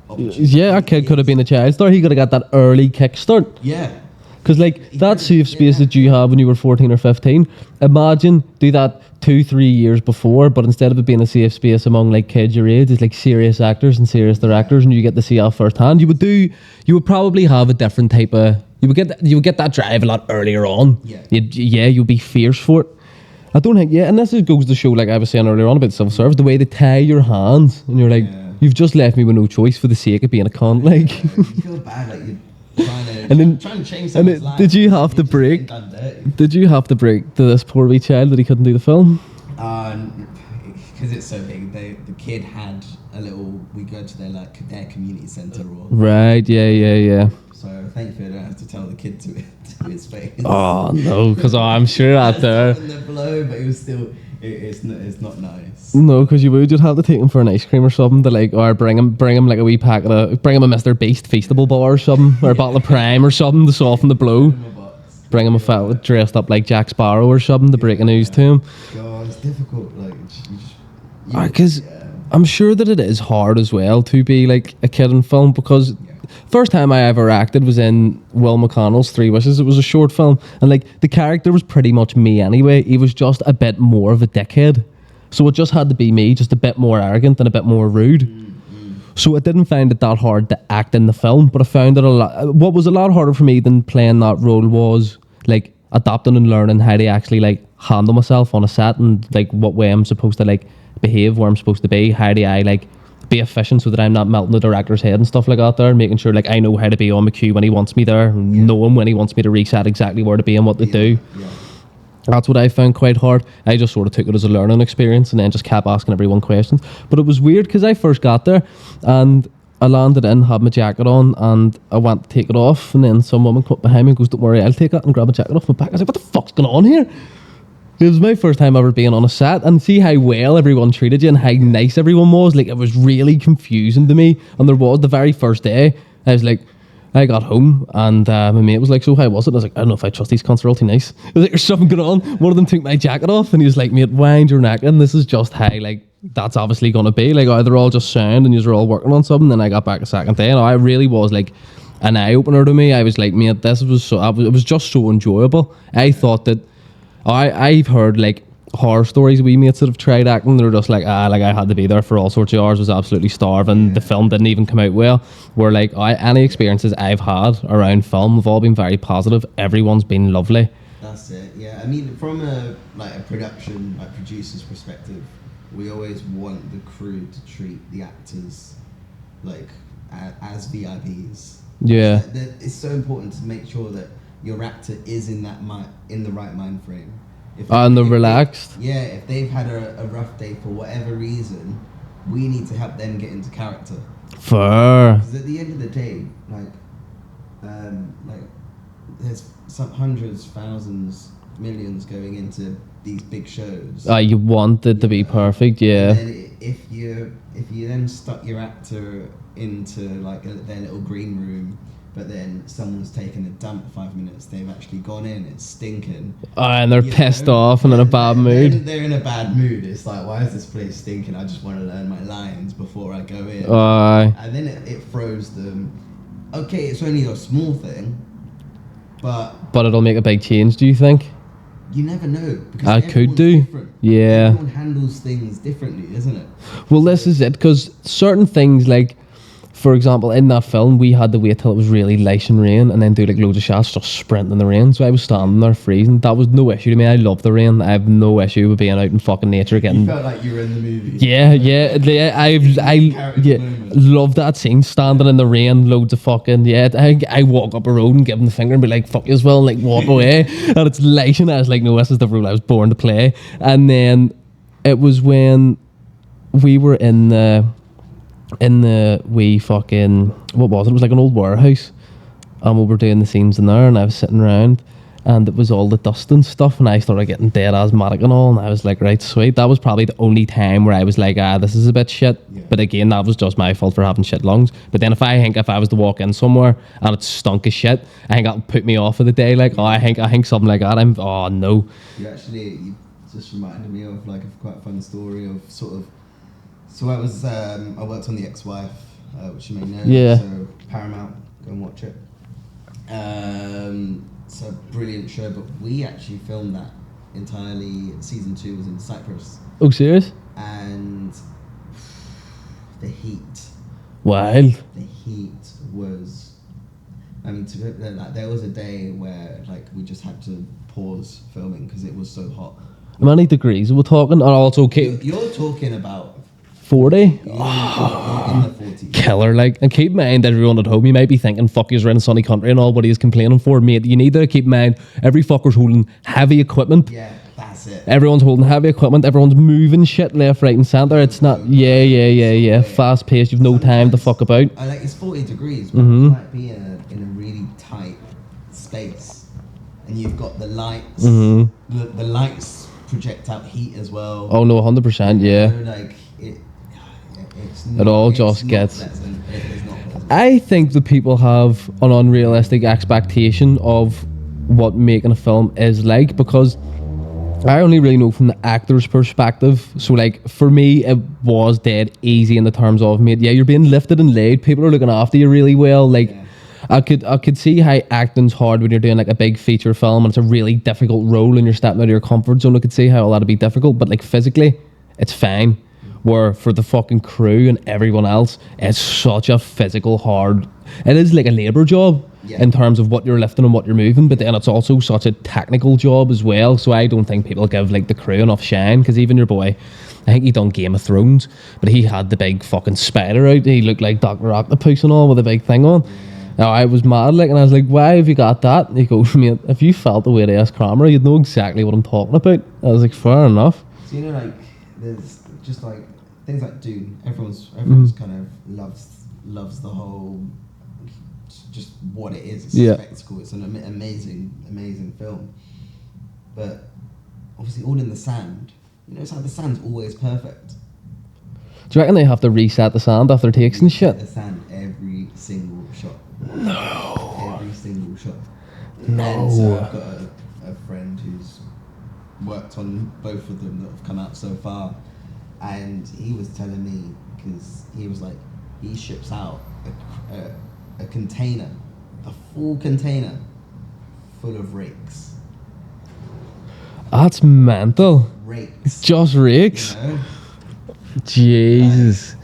opportunity. Yeah, that kid could have been a child star. He could have got that early kickstart. Yeah. Because like that safe space that you have when you were 14 or 15, imagine do that 2-3 years before, but instead of it being a safe space among like kids your age, it's like serious actors and serious directors, and you get to see that firsthand. You would probably have a different type of, you would get that drive a lot earlier on. You'd be fierce for it. I don't think, and this goes to show, like I was saying earlier on about self-service, the way they tie your hands, and you're like, you've just left me with no choice for the sake of being a cunt, like. You feel bad, like you're trying to change someone's life. Did you have to break to this poor wee child that he couldn't do the film? Because it's so big. The kid had we go to their community centre. Right, yeah. So thankfully I don't have to tell the kid to his face. Oh no, because I'm sure out there. Below, but it was still, it's not nice. No, because you would just have to take him for an ice cream or something, or bring him like a wee packet of, bring him a Mr. Beast Feastable bar or something, or a bottle of Prime or something to soften the blow. Bring him a fella dressed up like Jack Sparrow or something to break a news to him. God, it's difficult. Because I'm sure that it is hard as well to be like a kid in film, because first time I ever acted was in Will McConnell's 3 Wishes. It was a short film, and like the character was pretty much me anyway. He was just a bit more of a dickhead, so it just had to be me, just a bit more arrogant and a bit more rude. So I didn't find it that hard to act in the film, but I found it what was a lot harder for me than playing that role was like adapting and learning how to actually like handle myself on a set, and like what way I'm supposed to like behave, where I'm supposed to be, how do I like be efficient so that I'm not melting the director's head and stuff like that there, making sure like I know how to be on my cue when he wants me there, knowing when he wants me to reset exactly where to be and what to do. That's what I found quite hard. I just sort of took it as a learning experience and then just kept asking everyone questions. But it was weird because I first got there and I landed in, had my jacket on, and I went to take it off, and then some woman come up behind me and goes, "Don't worry, I'll take it," and grab my jacket off my back. I was like, "What the fuck's going on here?" It was my first time ever being on a set, and see how well everyone treated you and how nice everyone was. Like, it was really confusing to me. And there was the very first day, I was like, I got home and my mate was like, "So how was it?" And I was like, "I don't know if I trust these cunts, they're all too nice." I was like, "There's something going on." One of them took my jacket off and he was like, "Mate, wind your neck in. This is just how, like, that's obviously going to be. Like, either all just sound and you're all working on something." Then I got back a second day and I really was like an eye-opener to me. I was like, "Mate, this was so," it was just so enjoyable. I thought that, I've heard like horror stories of wee mates that have tried acting. They're just like, like I had to be there for all sorts of hours, was absolutely starving. The film didn't even come out well. Where like any experiences I've had around film have all been very positive. Everyone's been lovely. That's it. Yeah, I mean, from a production, like producer's perspective, we always want the crew to treat the actors like as VIPs. Yeah, it's so important to make sure that your actor is in that in the right mind frame. And they're relaxed. If they've had a rough day for whatever reason, we need to help them get into character. Fair. Because at the end of the day, there's some hundreds, thousands, millions going into these big shows. You want it to be perfect, yeah. And then if you then stuck your actor into like their little green room, but then someone's taken a dump 5 minutes, they've actually gone in, it's stinking. And they're pissed off and in a bad mood. They're in a bad mood. It's like, why is this place stinking? I just want to learn my lines before I go in. And then it throws them. Okay, it's only a small thing, but it'll make a big change, do you think? You never know. Because I could do. Different. Yeah. Everyone handles things differently, isn't it? Well, this is it, because certain things, like, for example, in that film, we had to wait till it was really light and rain and then do like loads of shots just sprinting in the rain. So I was standing there freezing. That was no issue to me. I love the rain. I have no issue with being out in fucking nature getting... You felt like you were in the movie. Yeah. I love that scene, standing in the rain, loads of fucking... Yeah, I walk up a road and give them the finger and be like, "Fuck you as well," and like walk away. And it's light and I was like, no, this is the role I was born to play. And then it was when we were in the wee fucking, what was it? It was like an old warehouse, and we were doing the scenes in there, and I was sitting around, and it was all the dust and stuff, and I started getting dead asthmatic and all, and I was like, right, sweet. That was probably the only time where I was like, this is a bit shit. Yeah. But again, that was just my fault for having shit lungs. But then if I was to walk in somewhere and it stunk as shit, I think that'll put me off for the day. Like, I think something like that, no. You just reminded me of like a quite fun story of sort of. So I worked on The Ex-Wife, which you may know. Yeah. So Paramount, go and watch it. It's a brilliant show, but we actually filmed that entirely. Season 2 was in Cyprus. Oh, serious? And the heat. Wild. The heat was. I mean, there was a day where like we just had to pause filming because it was so hot. How many degrees are we talking? And also, you're talking about 40? In the 40s. Killer, like. And keep in mind, everyone at home, you might be thinking, fuck, you're in a sunny country and all what he's complaining for. Mate, you need to keep in mind, every fucker's holding heavy equipment. Yeah, that's it. Everyone's holding heavy equipment. Everyone's moving shit left, right and centre. It's not, yeah. Fast paced, you've no time to fuck about. Like, it's 40 degrees, but you might be in a really tight space. And you've got the lights. The lights project out heat as well. Oh, no, 100%, yeah. Like, it all just gets... I think that people have an unrealistic expectation of what making a film is like, because I only really know from the actor's perspective. So like for me, it was dead easy in the terms of, mate, yeah, you're being lifted and laid, people are looking after you really well. Like I could see how acting's hard when you're doing like a big feature film and it's a really difficult role and you're stepping out of your comfort zone. I could see how all that'd be difficult, but like physically it's fine. Where for the fucking crew and everyone else, it's such a physical hard... It is like a labour job in terms of what you're lifting and what you're moving, but then it's also such a technical job as well. So I don't think people give like the crew enough shine, because even your boy, I think he done Game of Thrones, but he had the big fucking spider out. He looked like Dr. Octopus and all with a big thing on. Oh, I was mad, like, and I was like, why have you got that? And he goes, mate, if you felt the way to ask Kramer, you'd know exactly what I'm talking about. I was like, fair enough. So, you know, like, there's just, like, things like Dune. Everyone's kind of loves the whole, just what it is. It's a spectacle. It's an amazing film. But, obviously, all in the sand. You know, it's like the sand's always perfect. Do you reckon they have to reset the sand after takes and shit? The sand every single shot. No. Every single shot. No. And so I've got a friend who's worked on both of them that have come out so far, and he was telling me, because he was like, he ships out a container, a full container full of rakes. That's mental. Rakes. Just rakes. You know? Jesus.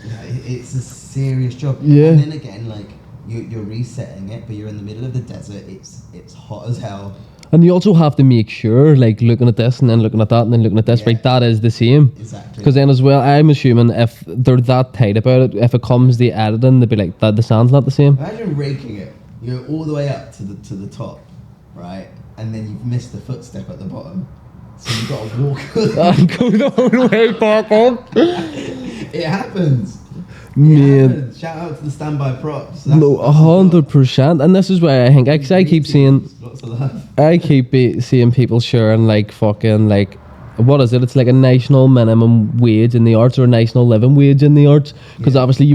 It's a serious job. Yeah. And then again, like, you're resetting it, but you're in the middle of the desert. It's hot as hell. And you also have to make sure, like, looking at this and then looking at that and then looking at this, right, that is the same. Exactly. Because then as well, I'm assuming if they're that tight about it, if it comes to editing, they'd be like, that the sound's not the same. Imagine raking it. You go all the way up to the top, right? And then you've missed the footstep at the bottom. So you've got to walk And go the whole way back up. It happens. Man. Shout out to the standby props. No, 100%. And this is why I think, I keep seeing, Lots of love. I keep seeing people sharing, like, fucking, like, what is it? It's like a national minimum wage in the arts or a national living wage in the arts. Because obviously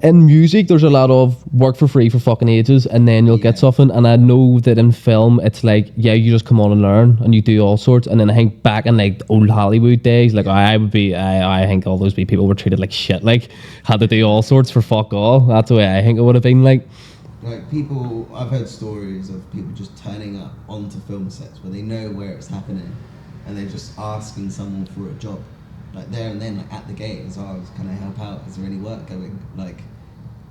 in music, there's a lot of work for free for fucking ages, and then you'll get something. And I know that in film, it's like, yeah, you just come on and learn, and you do all sorts. And then I think back in like old Hollywood days, like I think all those people were treated like shit, like had to do all sorts for fuck all. That's the way I think it would have been like. Like people, I've heard stories of people just turning up onto film sets where they know where it's happening, and they're just asking someone for a job. Like there and then, like at the gate, as well, can I help out? Is there any work going? Like,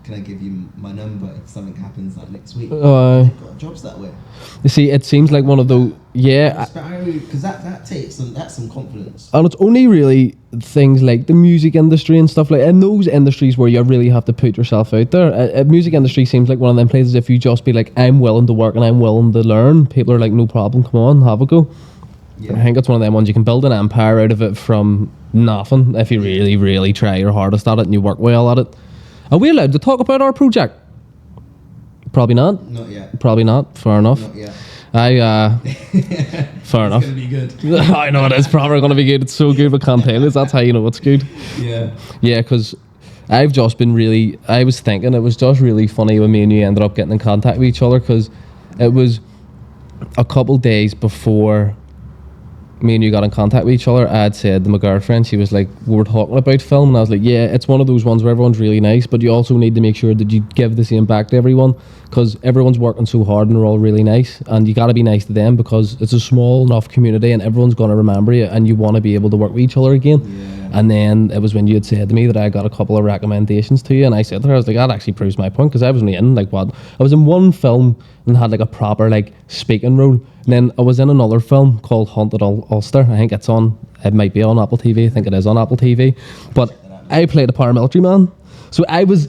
can I give you my number if something happens like next week? They've got jobs that way. You see, it seems like one of those, because that takes some confidence. And it's only really things like the music industry and stuff like in those industries where you really have to put yourself out there. Music industry seems like one of them places. If you just be like, I'm willing to work and I'm willing to learn, people are like, no problem, come on, have a go. Yeah. I think it's one of them ones you can build an empire out of it from nothing if you really, really try your hardest at it and you work well at it. Are we allowed to talk about our project? Probably not. Not yet. Probably not. Fair enough. Not yet. Fair enough. It's gonna be good. I know it is probably gonna be good. It's so good, but can't tell us. That's how you know it's good. Yeah. Yeah, because I've just been really. I was thinking it was just really funny when me and you ended up getting in contact with each other, because it was a couple days before me and you got in contact with each other. I had said to my girlfriend, she was like, we were talking about film, and I was like, yeah, it's one of those ones where everyone's really nice, but you also need to make sure that you give the same back to everyone, because everyone's working so hard and they're all really nice, and you got to be nice to them because it's a small enough community and everyone's going to remember you, and you want to be able to work with each other again. Yeah. And then it was when you had said to me that I got a couple of recommendations to you, and I said to her, I was like, that actually proves my point, because I was only in like I was in one film and had like a proper like speaking role. And then I was in another film called Haunted Ulster. I think it might be on Apple TV. I think it is on Apple TV. But I played a paramilitary man. So I was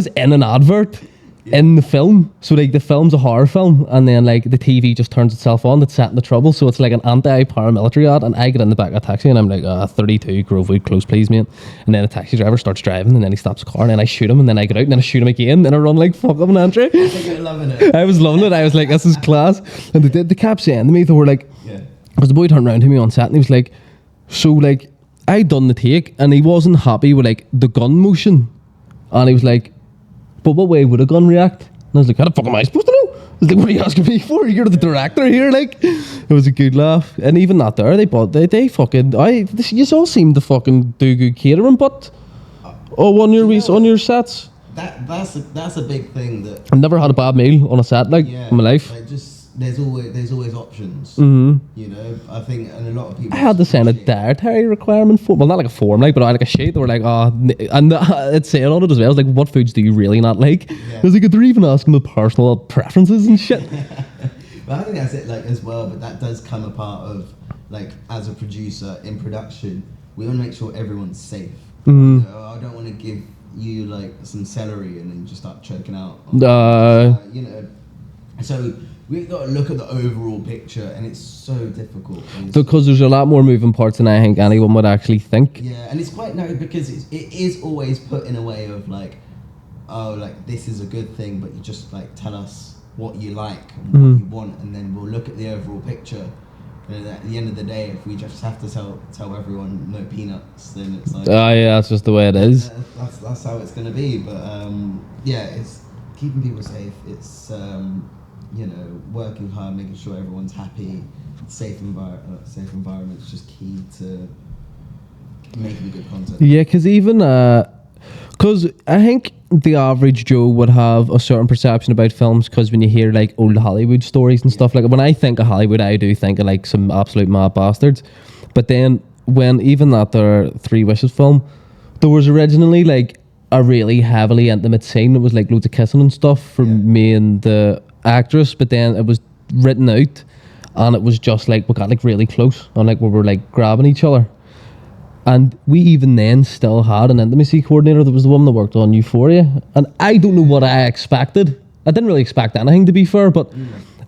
in an advert in the film. So like the film's a horror film, and then like the TV just turns itself on that's set in the trouble. So it's like an anti-paramilitary ad, and I get in the back of a taxi and I'm like, 32 Grovewood close please mate. And then the taxi driver starts driving, and then he stops the car, and then I shoot him, and then I get out, and then I shoot him again, and I run like fuck up an Andrew. I think you're loving it. I was loving it. I was like, this is class. And they kept saying to me, they were like, because the boy turned around to me on set and he was like, so like I done the take, and he wasn't happy with like the gun motion, and he was like, but what way would a gun react? And I was like, how the fuck am I supposed to know? I was like, what are you asking me for? You're the director here. Like, it was a good laugh. And even that there, they fucking, you all seem to fucking do good catering, but on your sets. That's a big thing that I've never had a bad meal on a set in my life. Like just there's always options. Mm-hmm. You know, I think, and a lot of people. I had to sign a dietary requirement form. Well, not like a form, like, but I had like a sheet. They were like, and it's saying on it as well. I was like, what foods do you really not like? I was like, they're even asking the personal preferences and shit. But I think that's it, like as well. But that does come a part of like as a producer in production, we want to make sure everyone's safe. Mm-hmm. You know, I don't want to give you like some celery and then you just start choking out. You know, so we've got to look at the overall picture, and it's so difficult. Because there's a lot more moving parts than I think anyone would actually think. Yeah, and it's quite because it is always put in a way of like, oh, like this is a good thing, but you just like tell us what you like and what you want, and then we'll look at the overall picture. And at the end of the day, if we just have to tell everyone no peanuts, then it's like, Oh yeah, that's just the way it is. That's how it's gonna be. But yeah, it's keeping people safe. It's you know, working hard, making sure everyone's happy. Safe environment's just key to making good content. Yeah, because even because I think the average Joe would have a certain perception about films, because when you hear like old Hollywood stories and stuff, like when I think of Hollywood, I do think of like some absolute mad bastards. But then when even that their Three Wishes film, there was originally like a really heavily intimate scene. It was like loads of kissing and stuff from me and the actress, but then it was written out, and it was just like we got like really close, and like we were like grabbing each other. And we even then still had an intimacy coordinator that was the woman that worked on Euphoria. And I don't know what I expected. I didn't really expect anything, to be fair, but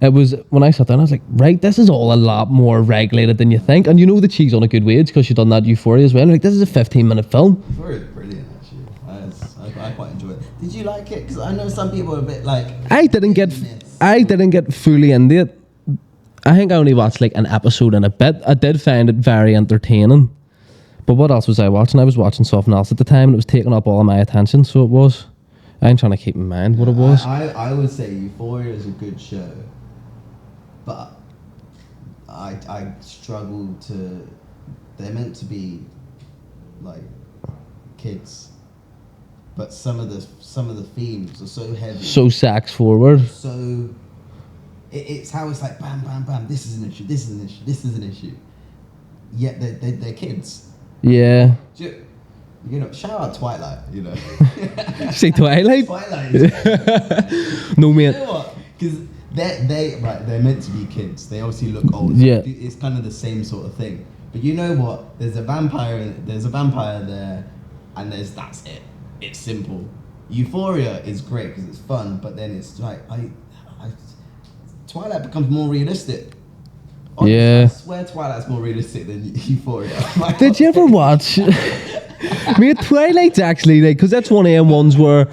it was, when I sat down, I was like, right, this is all a lot more regulated than you think. And you know that she's on a good wage because she done that Euphoria as well. Like, this is a 15-minute film. Euphoria is brilliant, actually. I quite enjoyed it. Did you like it? Because I know some people are a bit like... I didn't get fully into it. I think I only watched like an episode and a bit. I did find it very entertaining. But what else was I watching? I was watching something else at the time, and it was taking up all of my attention, so it was. I'm trying to keep in mind what it was. I would say Euphoria is a good show, but I struggle to... They're meant to be like kids, but some of the themes are so heavy, so sex forward. So it's how it's like bam, bam, bam. This is an issue. This is an issue. This is an issue. Yet they're kids. Yeah. You know, shout out Twilight, you know. Say Twilight? Twilight. No, man. You know what? Because they're meant to be kids. They obviously look old. Yeah. It's kind of the same sort of thing. But you know what? There's a vampire there, and that's it. It's simple. Euphoria is great because it's fun, but then it's like Twilight becomes more realistic. Honestly, yeah. I swear Twilight's more realistic than Euphoria. Did you ever watch? Mate, Twilight's actually like, because that's one of them ones where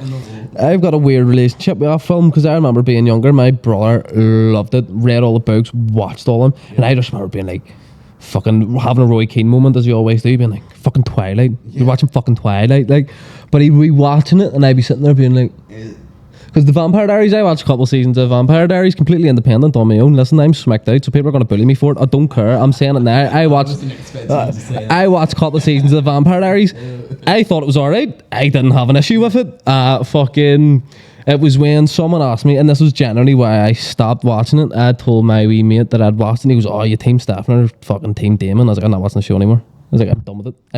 I've got a weird relationship with that film, because I remember being younger, my brother loved it, read all the books, watched all of them, and I just remember being like, fucking having a Roy Keane moment, as you always do, being like, fucking Twilight. Yeah. You're watching fucking Twilight, like, but he'd be watching it, and I'd be sitting there being like, because the Vampire Diaries, I watched a couple of seasons of Vampire Diaries completely independent on my own. Listen, I'm smacked out, so people are going to bully me for it. I don't care. I'm saying it now. I watched a couple of seasons of the Vampire Diaries. I thought it was alright. I didn't have an issue with it. It was when someone asked me, and this was generally why I stopped watching it. I told my wee mate that I'd watched it, and he goes, "Oh, you Team Staffner or fucking Team Damon?" I was like, "I'm not watching the show anymore." I was like, I'm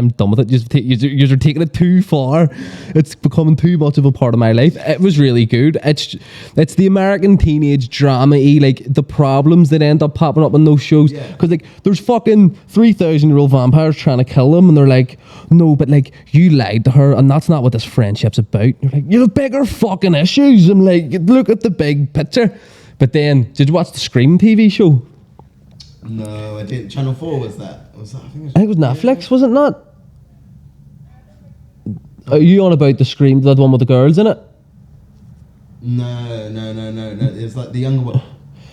done with it. You're taking it too far. It's becoming too much of a part of my life. It was really good. It's the American teenage drama-y, like the problems that end up popping up in those shows. Because like there's fucking 3,000-year-old vampires trying to kill them, and they're like, no, but like you lied to her, and that's not what this friendship's about. You're like, you have bigger fucking issues. I'm like, look at the big picture. But then, did you watch the Scream TV show? No, I didn't. Channel 4 was that? I think it was Netflix, was it not? Are you on about the Scream, that one with the girls in it? No. It's like the younger one.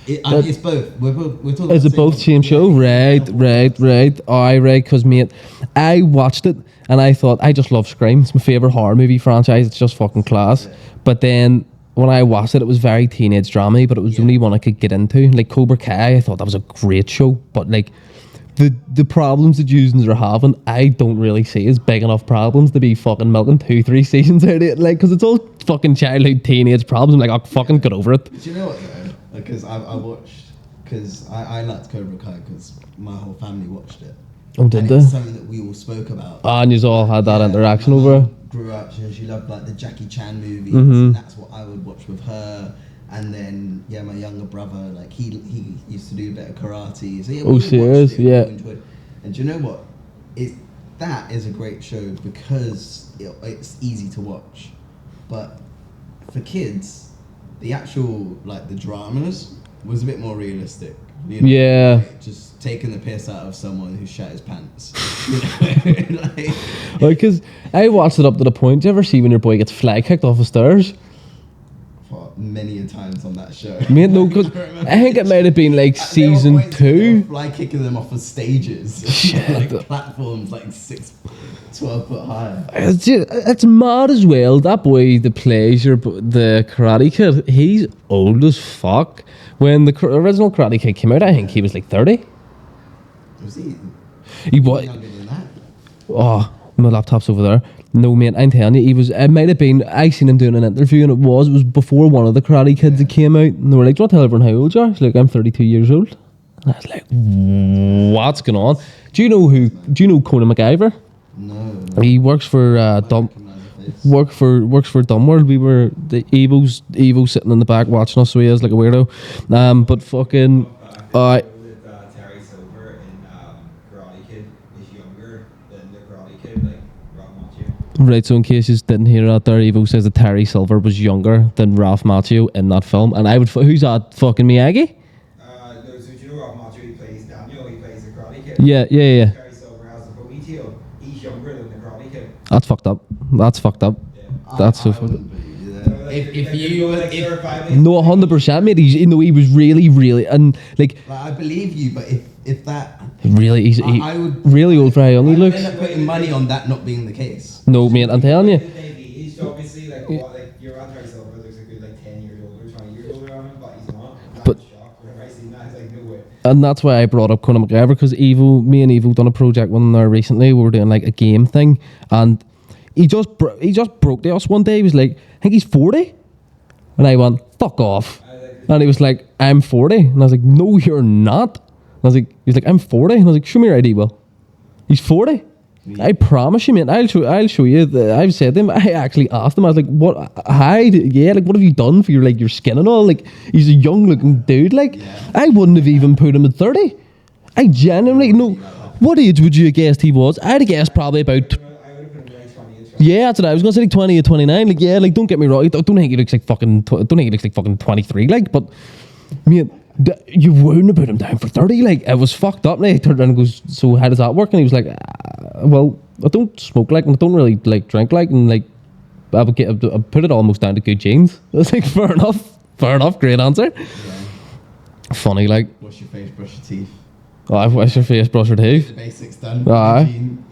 It's both. We're talking about is it both same show? Right. Alright, right, because mate, I watched it and I thought, I just love Scream. It's my favourite horror movie franchise. It's just fucking class. Yeah. But then when I watched it, it was very teenage drama, but it was the only one I could get into. Like Cobra Kai, I thought that was a great show, but like the problems that users are having, I don't really see as big enough problems to be fucking milking 2-3 seasons out of it. Like, because it's all fucking childhood teenage problems. I'm like, I'll fucking get over it. Do you know what though? Because I watched, because I liked Cobra Kai because my whole family watched it. Oh, did they? It's something that we all spoke about. Ah, and you all had that interaction over. Grew up, she loved like the Jackie Chan movies, and that's what I would watch with her. And then my younger brother, like he used to do a bit of karate. So serious? Yeah. And do you know what? that is a great show because it's easy to watch. But for kids, the actual, like, the dramas was a bit more realistic. You know? Yeah. Like, just taking the piss out of someone who shat his pants. You know? Like, Because I watched it up to the point. Do you ever see when your boy gets fly kicked off the stairs? many a times on that show. Mate, no, because I think it might have been like season 2. Fly kicking them off of stages. Shit. Like platforms like 12 foot high. It's mad as well. That boy that plays the Karate Kid, he's old as fuck. When the original Karate Kid came out, I think he was like 30. Was he? He was. Younger than that. Oh, my laptop's over there. No, mate, I'm telling you, he was. It might have been. I seen him doing an interview, and it was before one of the Karate Kids that came out, and they were like, "Do you want to tell everyone how old you are?" He's like, "I'm 32 years old." And I was like, "What's going on?" Do you know Conan McIver? No. He works for works for Dumworld. We were the Evo's sitting in the back watching us, so he is like a weirdo. But fucking, Terry Silver in Karate Kid is younger than the Karate Kid, like Ralph Macchio. right. So in case you didn't hear that, there, Evo says that Terry Silver was younger than Ralph Macchio in that film, and I would. Who's that? Fucking Miyagi? No, so do you know Ralph Macchio? He plays Daniel. He plays the Karate Kid. Yeah. Terry Silver has the ponytail. He's younger than the Karate Kid. That's fucked up. That's fucked up. Yeah. That's so fucked up. wouldn't believe you there. If No, 100%, mate. He was really, and like I believe you, but if that, really, he's I would really old for how young he I would looks. end up putting money on that not being the case. No, mate, I'm telling you. He's obviously like what, like your aunt Terry Silver looks a good like 10 years older, 20 years older on him, but he's not. But- Shocked. Whenever I seen that, I was like, no way. And that's why I brought up Conan McGregor, because me and Evo done a project one there recently. We were doing like a game thing, and he just broke to us one day. He was like, "I think he's 40," and I went, "Fuck off." And he was like, "I'm 40," and I was like, "No, you're not." And I was like, "He's like, I'm 40," and I was like, "Show me your ID, Will." He's 40. I promise you, mate. I'll show you. I've said to him. I actually asked him. I was like, "What? Hi, yeah. Like, what have you done for your skin and all?" Like, he's a young looking dude. Like, I wouldn't have even put him at 30. I genuinely no. What age would you have guessed he was? I'd have guessed probably about. I would have put him like 20 and 20. Yeah, that's what I was gonna say. Like 20 or 29. Like, yeah. Like, don't get me wrong. I don't think he looks like fucking. Don't think he looks like fucking 23. Like, but mate, you wouldn't have put him down for 30. Like, it was fucked up. And he turned around and goes, "So how does that work?" And he was like, "Well, I don't smoke like, and I don't really like drink like, and like, I put it almost down to good genes." I was like, fair enough, great answer. Yeah. Funny, like, Wash your face, brush your teeth. oh, I wash your face, brush your teeth. The basics done. Aye. Hygiene,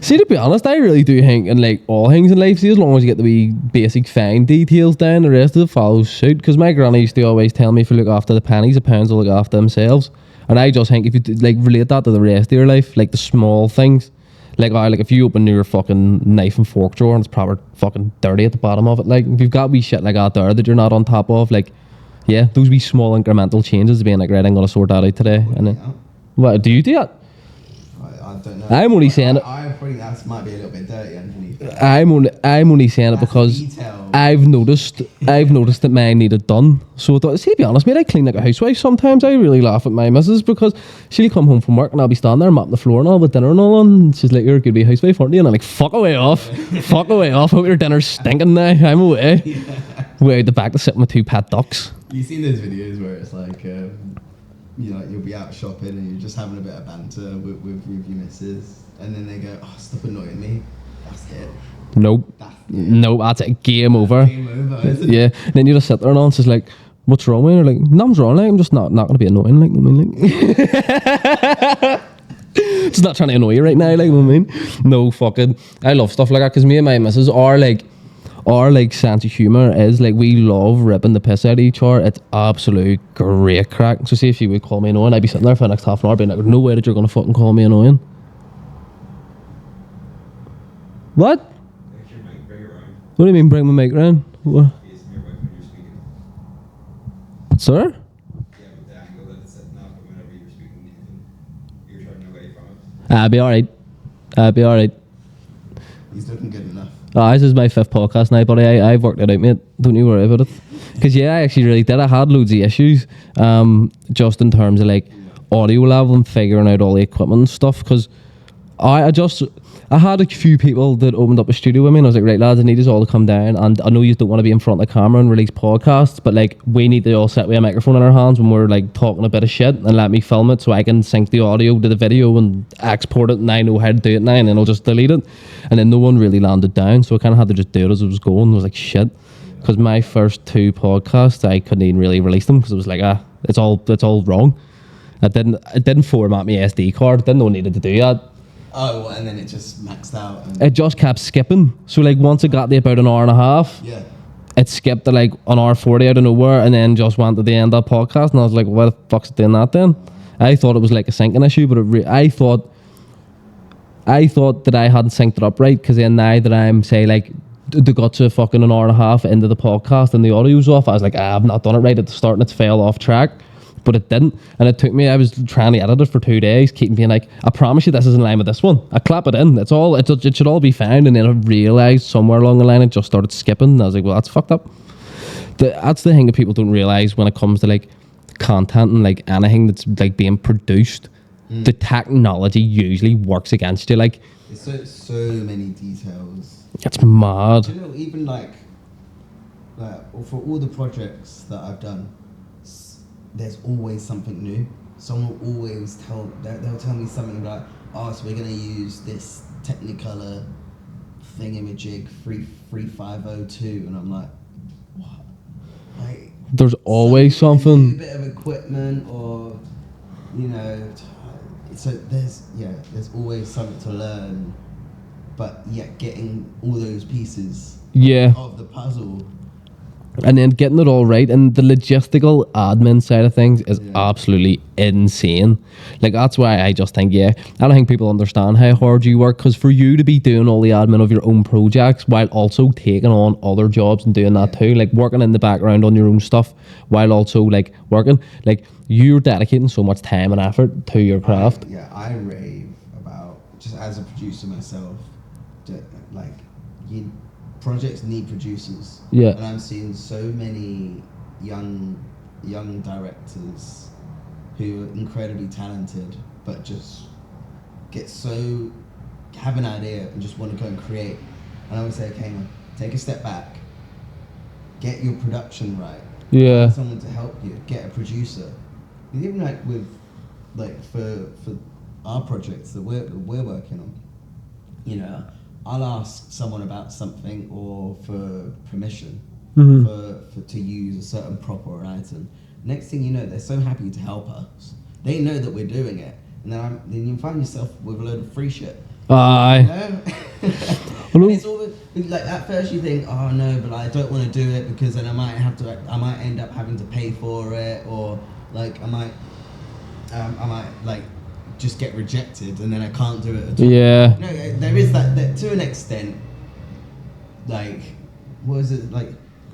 See, to be honest, I really do think in like all things in life, see, as long as you get the wee basic fine details down, the rest of it follows suit. Because my granny used to always tell me, if you look after the pennies, the pounds will look after themselves. And I just think if you like relate that to the rest of your life, like the small things, like if you open your fucking knife and fork drawer and it's proper fucking dirty at the bottom of it, like if you've got wee shit like that there that you're not on top of, like, yeah, those wee small incremental changes being like, right, I'm gonna sort that out today. And then, what do you do that? I don't know. I'm only saying it. I think that might be a little bit dirty underneath. I'm only saying it That's because detail. I've noticed that mine needed done. So I thought, see, to be honest, mate, I clean like a housewife sometimes. I really laugh at my missus because she'll come home from work and I'll be standing there mopping the floor and all with dinner and all on. And she's like, "You're a good wee housewife, aren't you?" And I'm like, "Fuck away off. Fuck away off. Hope your dinner's stinking now. I'm away." Way out the back to sit with 2 pet ducks. You've seen those videos where it's like, you'll be out shopping and you're just having a bit of banter with your missus, and then they go, "Oh, stop annoying me." That's it. Nope. Nope, that's it. Game over. Game over, isn't it? Yeah. And then you just sit there and all, and she's like, "What's wrong with you?" You're like, "Nothing's wrong, like, I'm just not going to be annoying, like, you know what I mean, like." Just not trying to annoy you right now, like, you know what I mean? No, fucking, I love stuff like that, because me and my missus are like, our like sense of humour is like, we love ripping the piss out of each other. It's absolute great crack. So see, if she would call me annoying, I'd be sitting there for the next half an hour being like, "No way that you're going to fucking call me annoying." What? Make your mic bring it around. What do you mean, bring my mic round? What? Facing your mic when you're speaking. Sir? Yeah, with the angle that it's sitting at, but whenever you're speaking, you're turning away from it. I'll be alright. He's looking good enough. This is my 5th podcast now, buddy. I've worked it out, mate. Don't you worry about it. Because, yeah, I actually really did. I had loads of issues, just in terms of, like, audio level and figuring out all the equipment and stuff. Because I had a few people that opened up a studio with me, and I was like, right lads, I need us all to come down, and I know you don't want to be in front of the camera and release podcasts, but like we need to all sit with a microphone in our hands when we're like talking a bit of shit, and let me film it so I can sync the audio to the video and export it, and I know how to do it now, and then I'll just delete it. And then no one really landed down, so I kind of had to just do it as it was going. I was like, shit, because my first 2 podcasts I couldn't even really release them because it was like, it's all wrong. It didn't format my SD card. Didn't know I needed to do that. Oh, and then it just maxed out. And It just kept skipping. So like once it got to about an hour and a half, yeah. it skipped to like an hour 40 out of nowhere, and then just went to the end of the podcast, and I was like, why the fuck's it doing that then? I thought it was like a syncing issue, but I thought that I hadn't synced it up right, because then now that I'm say like they got to fucking an hour and a half into the podcast and the audio's off, I was like, I've not done it right at the start, and it's fell off track. But it didn't, and it took me, I was trying to edit it for 2 days, keeping being like, I promise you this is in line with this one. I clap it in, it should all be fine, and then I realised somewhere along the line it just started skipping, and I was like, well, that's fucked up. That's the thing that people don't realise when it comes to like content and like anything that's like being produced. The technology usually works against you. Like, There's so many details. it's mad. You know, even like for all the projects that I've done, there's always something new. Someone will always they'll tell me something like, oh, so we're gonna use this Technicolor thingamajig 3502, and I'm like, what? Like, There's always something. A bit of equipment, or you know, so there's always something to learn, but yet getting all those pieces of the puzzle. And then getting it all right, and the logistical admin side of things is absolutely insane. Like, that's why I just think, I don't think people understand how hard you work, because for you to be doing all the admin of your own projects while also taking on other jobs and doing that too, like working in the background on your own stuff while also like working, like you're dedicating so much time and effort to your craft. I rave about, just as a producer myself, like projects need producers. And I'm seeing so many young directors who are incredibly talented, but just have an idea and just want to go and create. And I would say, okay, man, take a step back, get your production right. Find someone to help you, get a producer. And even like with for our projects that we're working on, you know, I'll ask someone about something or for permission to use a certain prop or an item. Next thing you know, they're so happy to help us. They know that we're doing it, and then you find yourself with a load of free shit. Aye. You know? And it's all like at first you think, oh no, but I don't want to do it because then I might end up having to pay for it, or like I might like just get rejected and then I can't do it at all. No, there is that to an extent. Like, what is it like?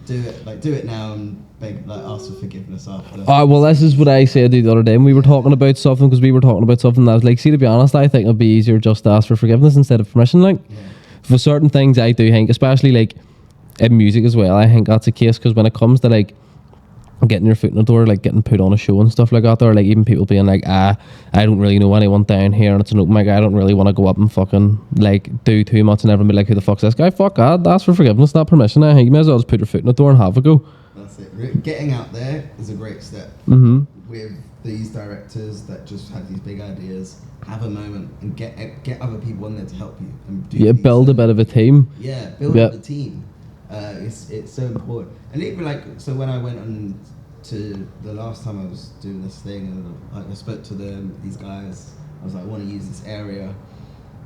Do it now and beg, like, ask for forgiveness after. Well, this is what I said the other day, and we were talking about something, because we were talking about something that I was like, see, to be honest, I think it'd be easier just to ask for forgiveness instead of permission. Like, for certain things, I do think, especially like in music as well, I think that's the case, because when it comes to like getting your foot in the door, like getting put on a show and stuff like that, or like even people being like, I don't really know anyone down here and it's an open mic, I don't really want to go up and fucking like do too much, and everyone be like, who the fuck's this guy? Fuck that, ask for forgiveness, not permission. I think you may as well just put your foot in the door and have a go. That's it. Getting out there is a great step. With these directors that just have these big ideas, have a moment and get other people in there to help you and build a bit of a team. Build up a team. It's so important. And even like, so when I went on to the last time I was doing this thing, and like I spoke to these guys, I was like, I want to use this area,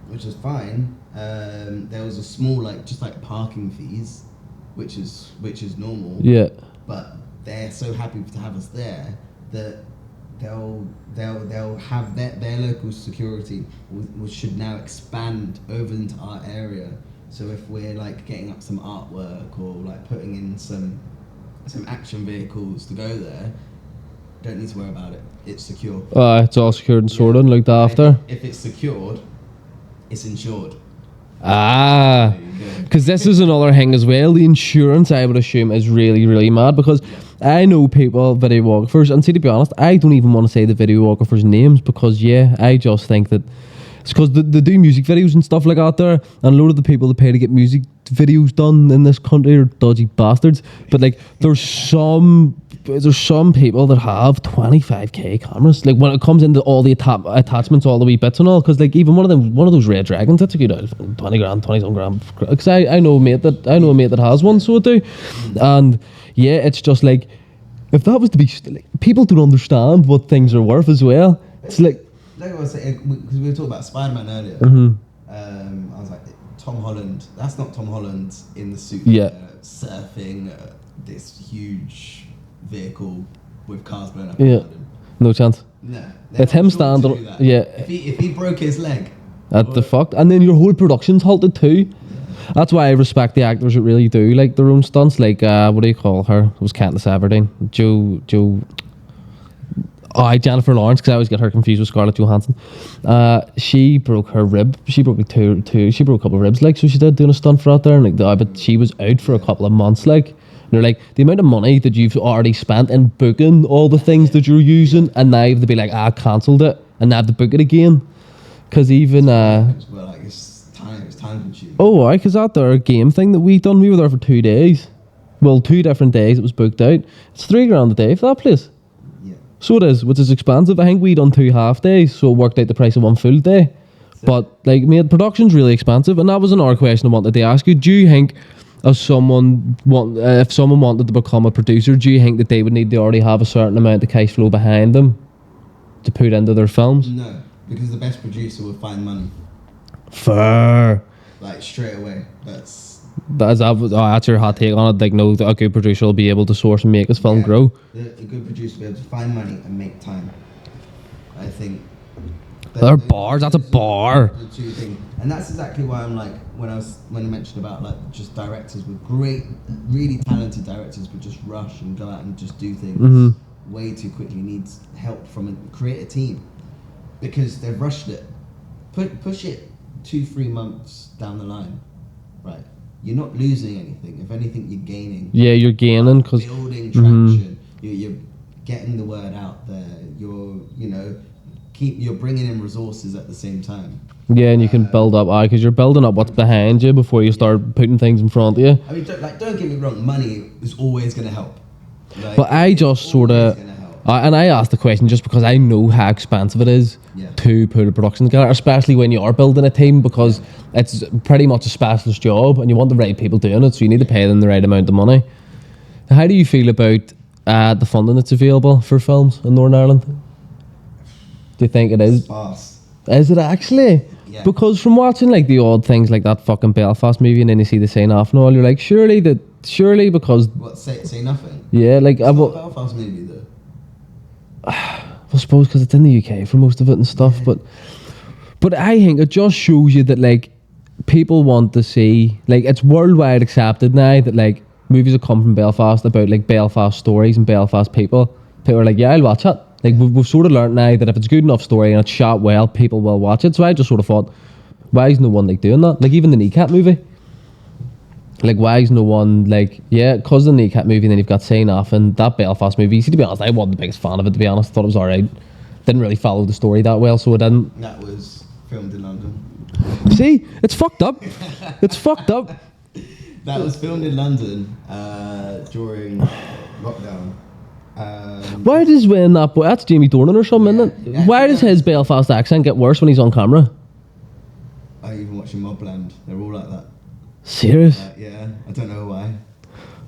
which is fine. There was a small just parking fees, which is normal. But they're so happy to have us there that they'll have their local security, which should now expand over into our area. So if we're like getting up some artwork or like putting in some action vehicles to go there, don't need to worry about it. It's secure. It's all secured and sorted and looked after. If it's secured, it's insured. Because this is another thing as well. The insurance, I would assume, is really, really mad, because I know people, videographers, and see, to be honest, I don't even want to say the videographers' names, because I just think that It's because they do music videos and stuff like that there, and a lot of the people that pay to get music videos done in this country are dodgy bastards. But like, there's some people that have 25k cameras. Like when it comes into all the attachments, all the wee bits and all, because like even one of those Red Dragons, that's a good out 20 grand, 20 some grand. Because I know a mate that has one, so I do, and yeah, it's just like, if that was to be like, people don't understand what things are worth as well. It's like I was saying, because we were talking about Spider-Man earlier. I was like, Tom Holland. That's not Tom Holland in the suit. Surfing this huge vehicle with cars blowing up. Yeah, no chance. No, it's him standing. Yeah. If he broke his leg. At the fuck, and then your whole production's halted too. That's why I respect the actors that really do like their own stunts. Like what do you call her? It was Katniss Everdeen. Jennifer Lawrence, because I always get her confused with Scarlett Johansson. She broke her rib. She broke like two. She broke a couple of ribs, like, so she did doing a stunt for out there, and like, but she was out for a couple of months, like. And they're like, the amount of money that you've already spent in booking all the things that you're using, and now you have to be like, I cancelled it, and now I have to book it again, because even well, like it's time consuming. Oh, because that there game thing that we done, we were there for 2 days. Well, 2 different days it was booked out. It's $3,000 a day for that place. So it is, which is expensive. I think we done 2 half days, so it worked out the price of 1 full day. But like, mate, production's really expensive, and that was another question I wanted to ask you. Do you think, if someone wanted to become a producer, do you think that they would need to already have a certain amount of cash flow behind them to put into their films? No, because the best producer will find money. Fair. Like straight away. That's your hot take on it. Like, no, a good producer will be able to source and make his film grow. A good producer will be able to find money and make time. I think. They're bars. That's a bar. The two things, and that's exactly why I'm like, when I mentioned about like just directors with great, really talented directors, but just rush and go out and just do things way too quickly. Needs help from create a team, because they've rushed it. Push it 2-3 months down the line, right? You're not losing anything. If anything, you're gaining. Yeah, you're gaining because building traction. You're getting the word out there. You're bringing in resources at the same time. Yeah, and you can build up, because you're building up what's behind you before you start putting things in front of you. I mean, don't get me wrong. Money is always going to help. Like, but I just sort of, and I asked the question just because I know how expensive it is to put a production together, especially when you are building a team, because it's pretty much a specialist job and you want the right people doing it, so you need to pay them the right amount of money. How do you feel about the funding that's available for films in Northern Ireland? Do you think it is? Sparse. Is it actually? Yeah. Because from watching like the odd things like that fucking Belfast movie, and then you see the Say Nothing and all, you're like, surely because... What, say nothing? Yeah, like... It's not a Belfast movie though. I suppose because it's in the UK for most of it and stuff, but I think it just shows you that like people want to see, like, it's worldwide accepted now that like movies that come from Belfast about like Belfast stories and Belfast people are like, yeah, I'll watch it. Like we've sort of learned now that if it's a good enough story and it's shot well, people will watch it. So I just sort of thought, why is no one like doing that? Like even the Kneecat movie. Like why is no one like, yeah, because of the Kneecat movie, and then you've got Say Nothing, that Belfast movie. See, to be honest, I wasn't the biggest fan of it, to be honest. I thought it was alright. Didn't really follow the story that well, so I didn't. That was filmed in London. See, it's fucked up. It's fucked up. That was filmed in London during lockdown. Why does when that boy, that's Jamie Dornan or something, isn't it? Yeah. Why does his Belfast accent get worse when he's on camera? I even watching Mobland. They're all like that. Serious? Yeah, I don't know why.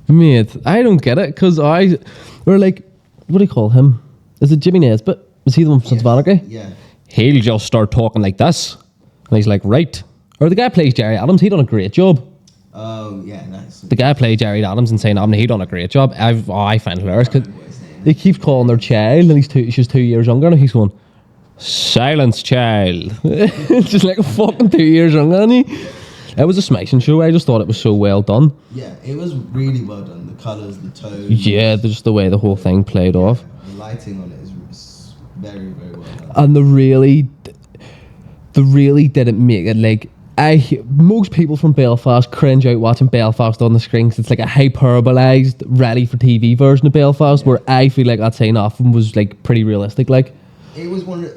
Mate, I don't get it, because we're like, what do you call him? Is it Jimmy Nesbitt? Is he the one from Sons of Anarchy? Yeah. He'll just start talking like this. And he's like, right. Or the guy plays Jerry Adams, he done a great job. Oh, yeah, nice. The guy played Jerry Adams and saying, he done a great job. I find it hilarious, because they keep calling their child, and she's 2 years younger, and he's going, silence, child. Just like a fucking 2 years younger than he. It was a smashing show. I just thought it was so well done. Yeah, it was really well done. The colours, the tones. Yeah, just the way the whole thing played off. The lighting on it is very, very well done. And they really didn't make it like... most people from Belfast cringe out watching Belfast on the screen, 'cause it's like a hyperbolized, ready for TV version of Belfast, where I feel like that Say Nothing was like pretty realistic. Like it was one of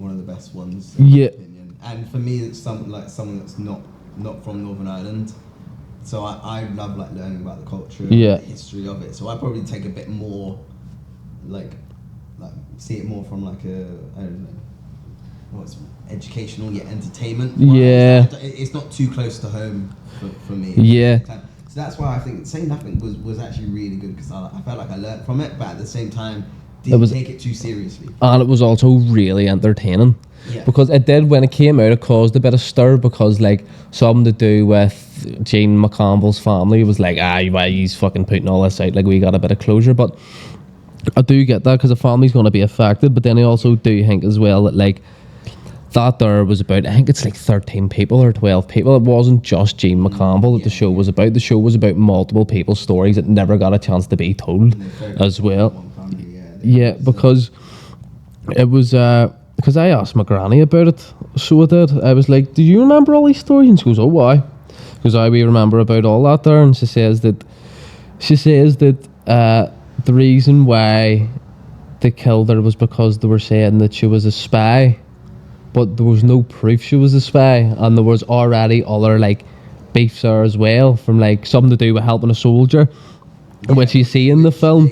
one of the best ones. In Yeah. my opinion. And for me, it's someone that's not from Northern Ireland. So I love like learning about the culture, Yeah. the history of it. So I probably take a bit more, like see it more from like a, I don't know, what's educational yet entertainment. Yeah. It's not too close to home for me. Yeah. So that's why I think Say Nothing was actually really good, because I felt like I learned from it, but at the same time didn't take it too seriously. And it was also really entertaining. Yeah. Because it did, when it came out, it caused a bit of stir, because like something to do with Jane McConville's family was like, why he's fucking putting all this out, like we got a bit of closure. But I do get that, because the family's going to be affected. But then I also do think as well that like that there was about, I think it's like 13 people or 12 people. It wasn't just Jane McConville that the show was about. The show was about multiple people's stories that never got a chance to be told as well. Yeah, because it was because I asked my granny about it, so I did. I was like, "Do you remember all these stories?" And she goes, "Oh, why?" Because we remember about all that there, and she says that the reason why they killed her was because they were saying that she was a spy, but there was no proof she was a spy, and there was already other like beefs there as well, from like something to do with helping a soldier, which you see in the film.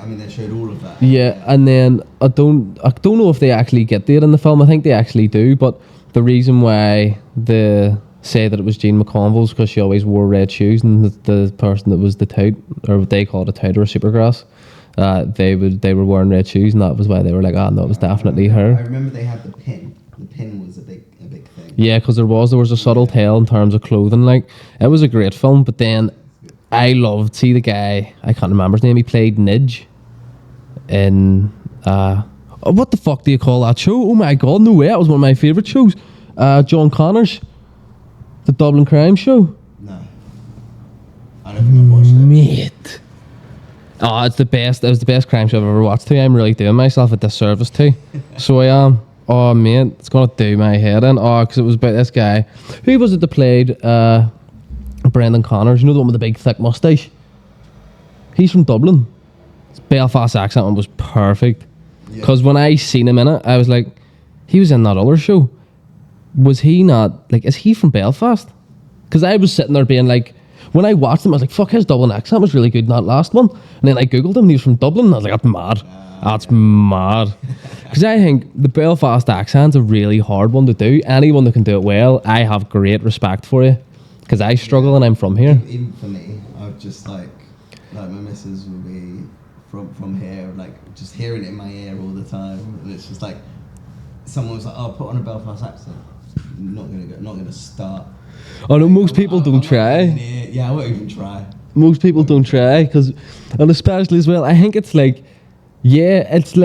They showed all of that. Yeah, and then I don't know if they actually get there in the film. I think they actually do, but the reason why they say that it was Jane McConville's because she always wore red shoes, and the person that was the tout, or what they call it a tout or a supergrass, they were wearing red shoes, and that was why they were like, no, it was definitely her. I remember they had the pin. The pin was a big thing. Yeah, because there was a subtle tale in terms of clothing. Like, it was a great film, but then I loved, see the guy, I can't remember his name, he played Nidge in what the fuck do you call that show? Oh my god, no way, that was one of my favourite shows. John Connors, the Dublin Crime Show. No, I don't think I've watched it. Mate, it's the best. It was the best crime show I've ever watched. I'm really doing myself a disservice too. So I am. Oh man, it's gonna do my head in. Because it was about this guy. Who was it that played Brendan Connors? You know, the one with the big thick moustache. He's from Dublin. His Belfast accent was perfect. Because when I seen him in it, I was like, he was in that other show. Was he not, like, is he from Belfast? Because I was sitting there being like, when I watched him, I was like, fuck, his Dublin accent was really good in that last one. And then I googled him and he was from Dublin, and I was like, that's mad. That's mad. Because I think the Belfast accent's a really hard one to do. Anyone that can do it well, I have great respect for you. Because I struggle and I'm from here. Even for me, I've just like my missus will be from here, like just hearing it in my ear all the time, and it's just like someone was like, "Oh, put on a Belfast accent." Not gonna start. Oh no, most people don't try. Yeah, I won't even try. Most people don't try, and especially as well, I think it's like, because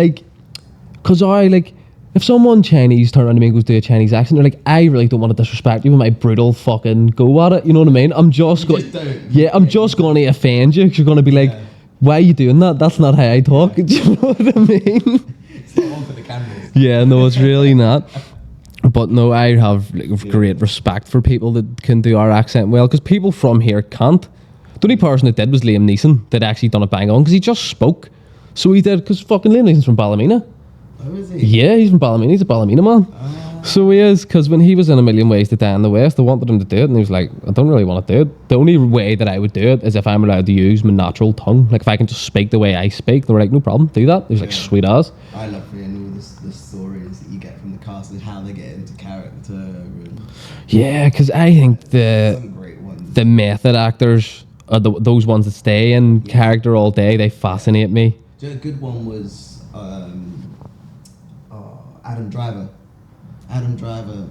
I like, if someone Chinese turn around to me and goes do a Chinese accent, they're like, I really don't want to disrespect you with my brutal fucking go at it. You know what I mean? I'm just going to offend you, because you're going to be like, why are you doing that? That's not how I talk. Do you know what I mean? It's not on for the cameras. Yeah, no, it's really not. But no, I have great respect for people that can do our accent well, because people from here can't. The only person that did was Liam Neeson, that actually done it bang on, because he just spoke. So he did, because fucking Liam Neeson's from Ballymena. Oh, is he? Yeah, he's from Ballymena. He's a Ballymena man. So he is, because when he was in A Million Ways to Die in the West, they wanted him to do it, and he was like, I don't really want to do it. The only way that I would do it is if I'm allowed to use my natural tongue. Like, if I can just speak the way I speak. They were like, no problem, do that. He was like, sweet as. I love hearing all the stories that you get from the cast and how they get into character. Yeah, because I think Some great ones. the method actors, those ones that stay in character all day, they fascinate me. Do you know, a good one was Adam Driver. Adam Driver.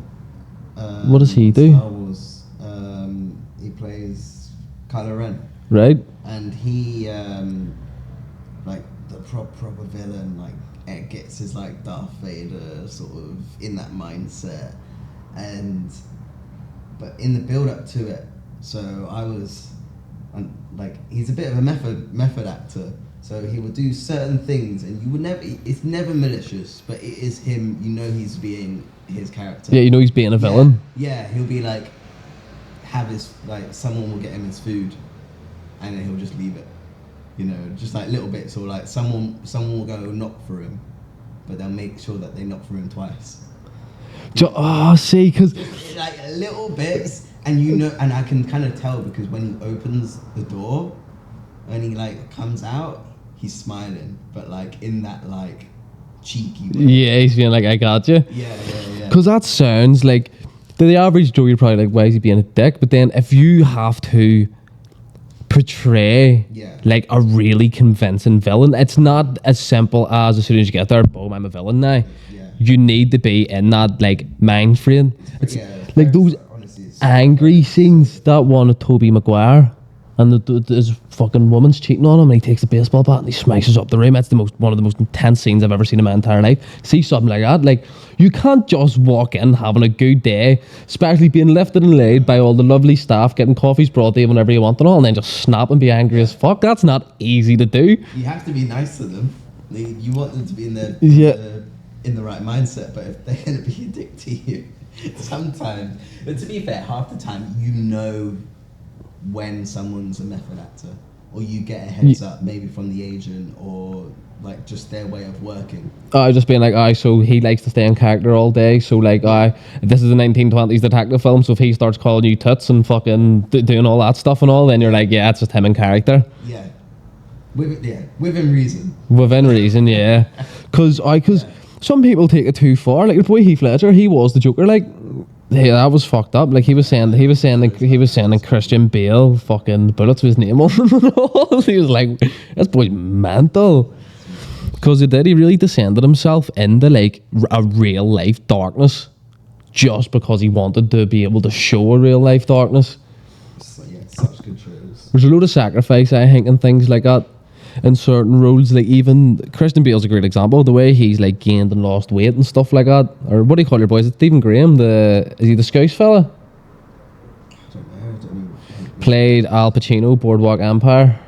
What does he do? Star Wars. He plays Kylo Ren. Right? And he, like the proper villain, like it gets his like Darth Vader sort of in that mindset, but in the build up to it, so I was, like he's a bit of a method actor. So he would do certain things, and you would never. It's never malicious, but it is him. You know, he's being his character. Yeah, you know he's being a villain. Yeah, he'll be like, have his like someone will get him his food, and then he'll just leave it. You know, just like little bits, or like someone will go knock for him, but they'll make sure that they knock for him twice. See, because like little bits, and you know, and I can kind of tell because when he opens the door, when he like comes out, he's smiling, but like in that like cheeky way. Yeah, he's being like, I got you. Yeah. Because that sounds like, to the average Joe, you're probably like, why is he being a dick? But then if you have to portray like a really convincing villain, it's not as simple as soon as you get there, boom, I'm a villain now. You need to be in that like mind frame. It's like those angry scenes, that one of Tobey Maguire and his fucking woman's cheating on him and he takes the baseball bat and he smashes up the room. That's one of the most intense scenes I've ever seen in my entire life. See something like that, like you can't just walk in having a good day, especially being lifted and laid by all the lovely staff, getting coffees brought to you whenever you want and all, and then just snap and be angry as fuck. That's not easy to do. You have to be nice to them. You want them to be in the right mindset, but if they're gonna be a dick to you, sometimes. But to be fair, half the time you know when someone's a method actor, or you get a heads up maybe from the agent or like just their way of working. Just being like, so he likes to stay in character all day, so like, this is a 1920s detective film, so if he starts calling you tits and fucking doing all that stuff and all, then you're like, yeah, it's just him in character. Yeah. Within reason. Within reason, yeah. Because some people take it too far. Like the boy Heath Ledger, he was the Joker. Like, yeah, that was fucked up. Like he was saying Christian Bale fucking bullets with his name on them and all. He was like, this boy's mental. Because he really descended himself into like a real life darkness, just because he wanted to be able to show a real life darkness. So, yeah, such good shows. There's a load of sacrifice, I think, and things like that in certain roles. Like even Christian Bale's a great example. The way he's like gained and lost weight and stuff like that. Or what do you call your boys? It's Stephen Graham. Is he the Scouse fella? I don't know. Played Al Pacino, Boardwalk Empire.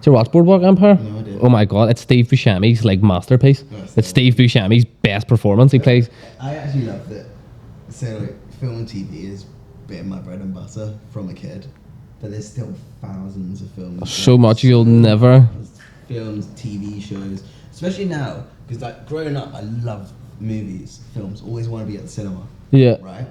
Did you watch Boardwalk Empire? No, I didn't. Oh my god, it's Steve Buscemi's like masterpiece. It's Steve Buscemi's best performance. He plays. I actually love that. So like, film and TV is been my bread and butter from a kid, but there's still thousands of films. So much you'll never. Films, TV shows, especially now, because like growing up, I loved movies, films. Always want to be at the cinema. Yeah. Right.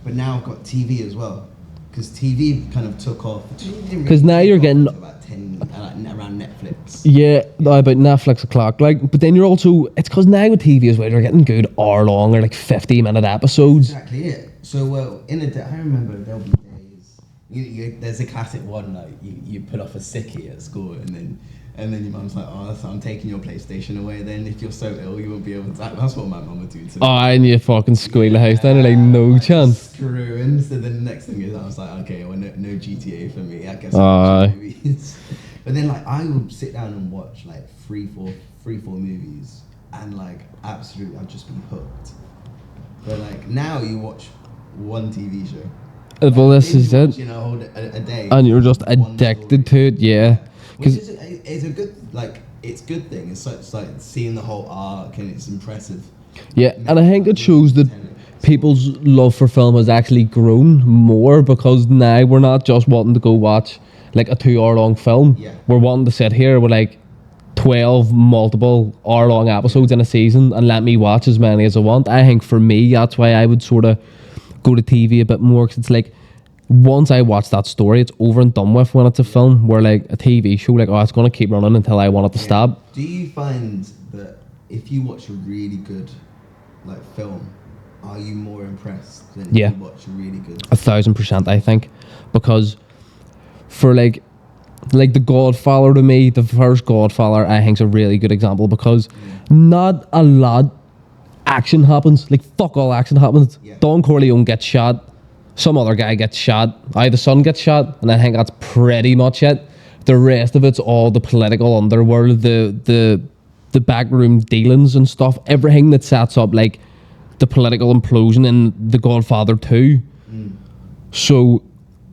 But now I've got TV as well, because TV kind of took off. Because now you're getting about 10 around Netflix. Yeah, about Netflix o'clock. Like, but then you're also, it's because now with TV as well, you're getting good hour-long or like 50-minute episodes. Exactly it. So in a day, I remember there'll be days. There's a classic one like you put off a sickie at school and then your mum's like, oh, so I'm taking your PlayStation away. Then if you're so ill, you won't be able to. That's what my mum would do to me. Oh, and you fucking squeal the house down, like no chance. Screwing. So the next thing is, I was like, okay, well, no GTA for me. I guess I'll watch movies. But then like I would sit down and watch like three, four movies, and like absolutely, I'd just be hooked. But like now you watch one TV show. Well, this is it. You know, a day. And you're just addicted to it, yeah. Which is it's a good it's good thing. It's like seeing the whole arc and it's impressive. Yeah, and I think it shows that people's love for film has actually grown more, because now we're not just wanting to go watch like a 2-hour-long film. Yeah. We're wanting to sit here with like 12 multiple hour-long episodes in a season and let me watch as many as I want. I think for me, that's why I would sort of go to TV a bit more, because it's like, once I watch that story, it's over and done with when it's a film. Where like a TV show, like, oh, it's going to keep running until I want it to stop. Do you find that if you watch a really good like film, are you more impressed than if you watch a really good? 1,000%, I think, because for like The Godfather, to me, the first Godfather, I think is a really good example, because not a lot action happens. Like, fuck all action happens. Don Corleone gets shot. Some other guy gets shot. The son gets shot, and I think that's pretty much it. The rest of it's all the political underworld, the backroom dealings and stuff. Everything that sets up like the political implosion in The Godfather 2. So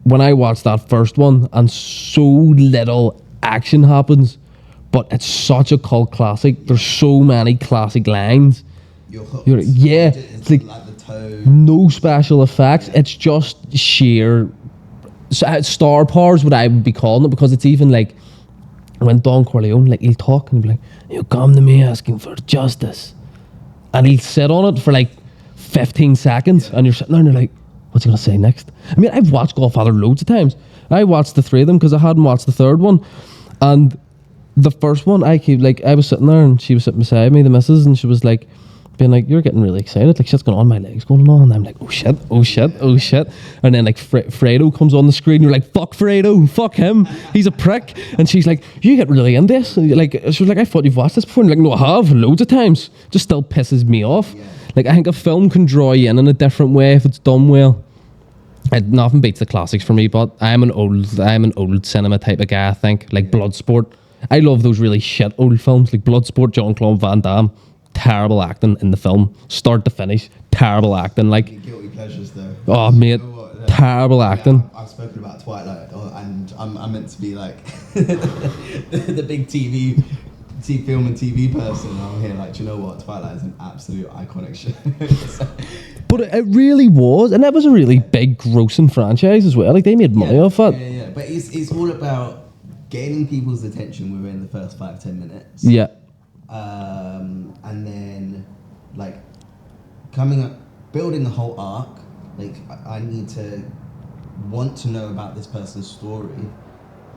when I watched that first one, and so little action happens, but it's such a cult classic. There's so many classic lines. You're hooked. It's like the tone. No special effects. It's just sheer star power is what I would be calling it, because it's even like when Don Corleone, like, he'll talk and he'll be like, you come to me asking for justice, and he'll sit on it for like 15 seconds, and you're sitting there and you're like, what's he going to say next? I mean, I've watched Godfather loads of times. I watched the 3 of them because I hadn't watched the 3rd one. And the first one, I was sitting there and she was sitting beside me, the missus, and she was like, being like, you're getting really excited. Like, shit's going on, my legs going on. And I'm like, oh shit. And then like Fredo comes on the screen. You're like, fuck Fredo, fuck him. He's a prick. And she's like, you get really into this. And like, she was like, I thought you've watched this before. And you're like, no, I have, loads of times. Just still pisses me off. Yeah. Like, I think a film can draw you in a different way if it's done well. Nothing beats the classics for me, but I'm an old cinema type of guy, I think. Like Bloodsport. I love those really shit old films. Like Bloodsport, Jean-Claude Van Damme. Terrible acting in the film, start to finish. Terrible acting, like guilty pleasures though. Oh mate, you know terrible acting. I've spoken about Twilight, and I'm meant to be like the big TV film and TV person. And I'm here like, do you know what? Twilight is an absolute iconic show. But it really was, and that was a really big, grossing franchise as well. Like they made money off it. Yeah. But it's all about gaining people's attention within the first 5-10 minutes. Yeah. And then like coming up, building a whole arc. Like I need to want to know about this person's story,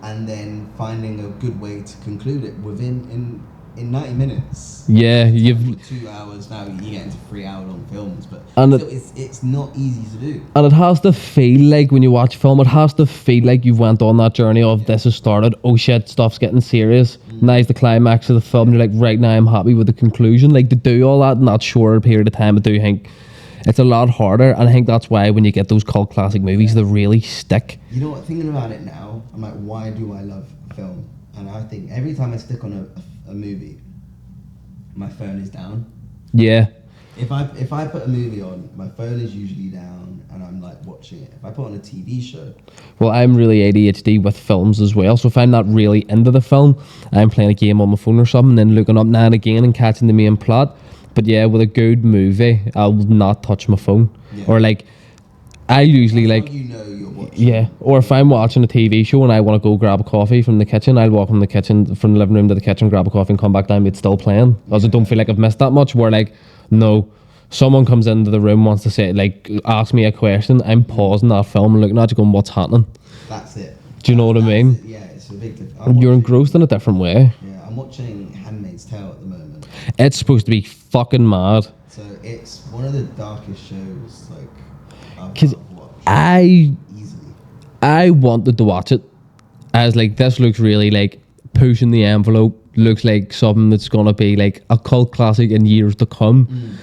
and then finding a good way to conclude it within 90 minutes. Yeah, you've 2 hours now. You get into 3-hour-long films, but and it's not easy to do. And it has to feel like when you watch film, it has to feel like you went on that journey of this has started. Oh shit, stuff's getting serious. Now's the climax of the film. You're like, right now I'm happy with the conclusion. Like to do all that in that shorter period of time, I do think it's a lot harder. And I think that's why when you get those cult classic movies, they really stick. You know what? Thinking about it now, I'm like, why do I love film? And I think every time I stick on a movie, my phone is down. Yeah. If I put a movie on, my phone is usually down and I'm like watching it. If I put on a TV show. Well, I'm really ADHD with films as well. So if I'm not really into the film, I'm playing a game on my phone or something and looking up now and again and catching the main plot. But yeah, with a good movie, I'll not touch my phone. Yeah. Or like, I usually like... You know you're watching. Yeah. Or if I'm watching a TV show and I want to go grab a coffee from the kitchen, I'll walk from the kitchen, from the living room to the kitchen, grab a coffee and come back down, it's still playing. Because I don't feel like I've missed that much. Where like, no, someone comes into the room, wants to say, like, ask me a question, I'm pausing that film and looking at you going, what's happening? That's it. Do you know what I mean? Yeah, it's a big difference. You're engrossed in a different way. Yeah, I'm watching Handmaid's Tale at the moment. It's supposed to be fucking mad. So it's one of the darkest shows, like, because easily. I wanted to watch it. I was like, this looks really like pushing the envelope. Looks like something that's gonna be like a cult classic in years to come.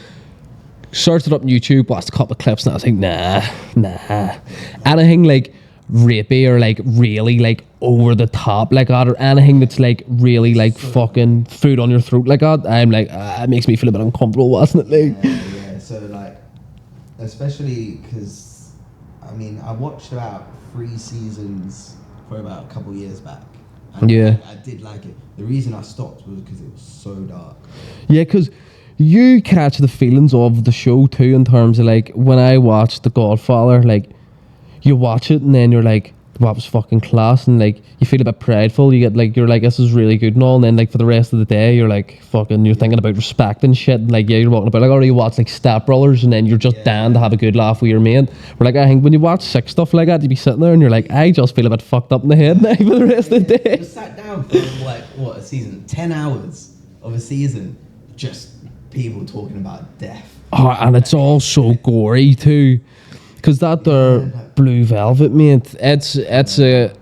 Searched it up on YouTube, watched a couple of clips, and I was like, nah. Anything like rapey or like really like over the top like that, or anything that's like really like fucking food on your throat like that, I'm like, it makes me feel a bit uncomfortable watching it. Like, yeah. So like, especially because I mean, I watched about 3 seasons for about a couple years back. And yeah, I did like it. The reason I stopped was because it was so dark. Yeah, because you catch the feelings of the show too, in terms of like when I watched The Godfather, like you watch it and then you're like, that was fucking class, and like you feel a bit prideful. You get like, you're like, this is really good and all, and then like for the rest of the day you're like fucking, you're thinking about respect and shit, and like yeah, you're walking about like, or you watch like Step Brothers and then you're just down to have a good laugh with your mate. But like I think when you watch sick stuff like that, you be sitting there and you're like, I just feel a bit fucked up in the head now for the rest of the day. Just sat down for like what, a season, 10 hours of a season, just people talking about death. Oh, and it's all so gory too. Because that there Blue Velvet, mate, it's a...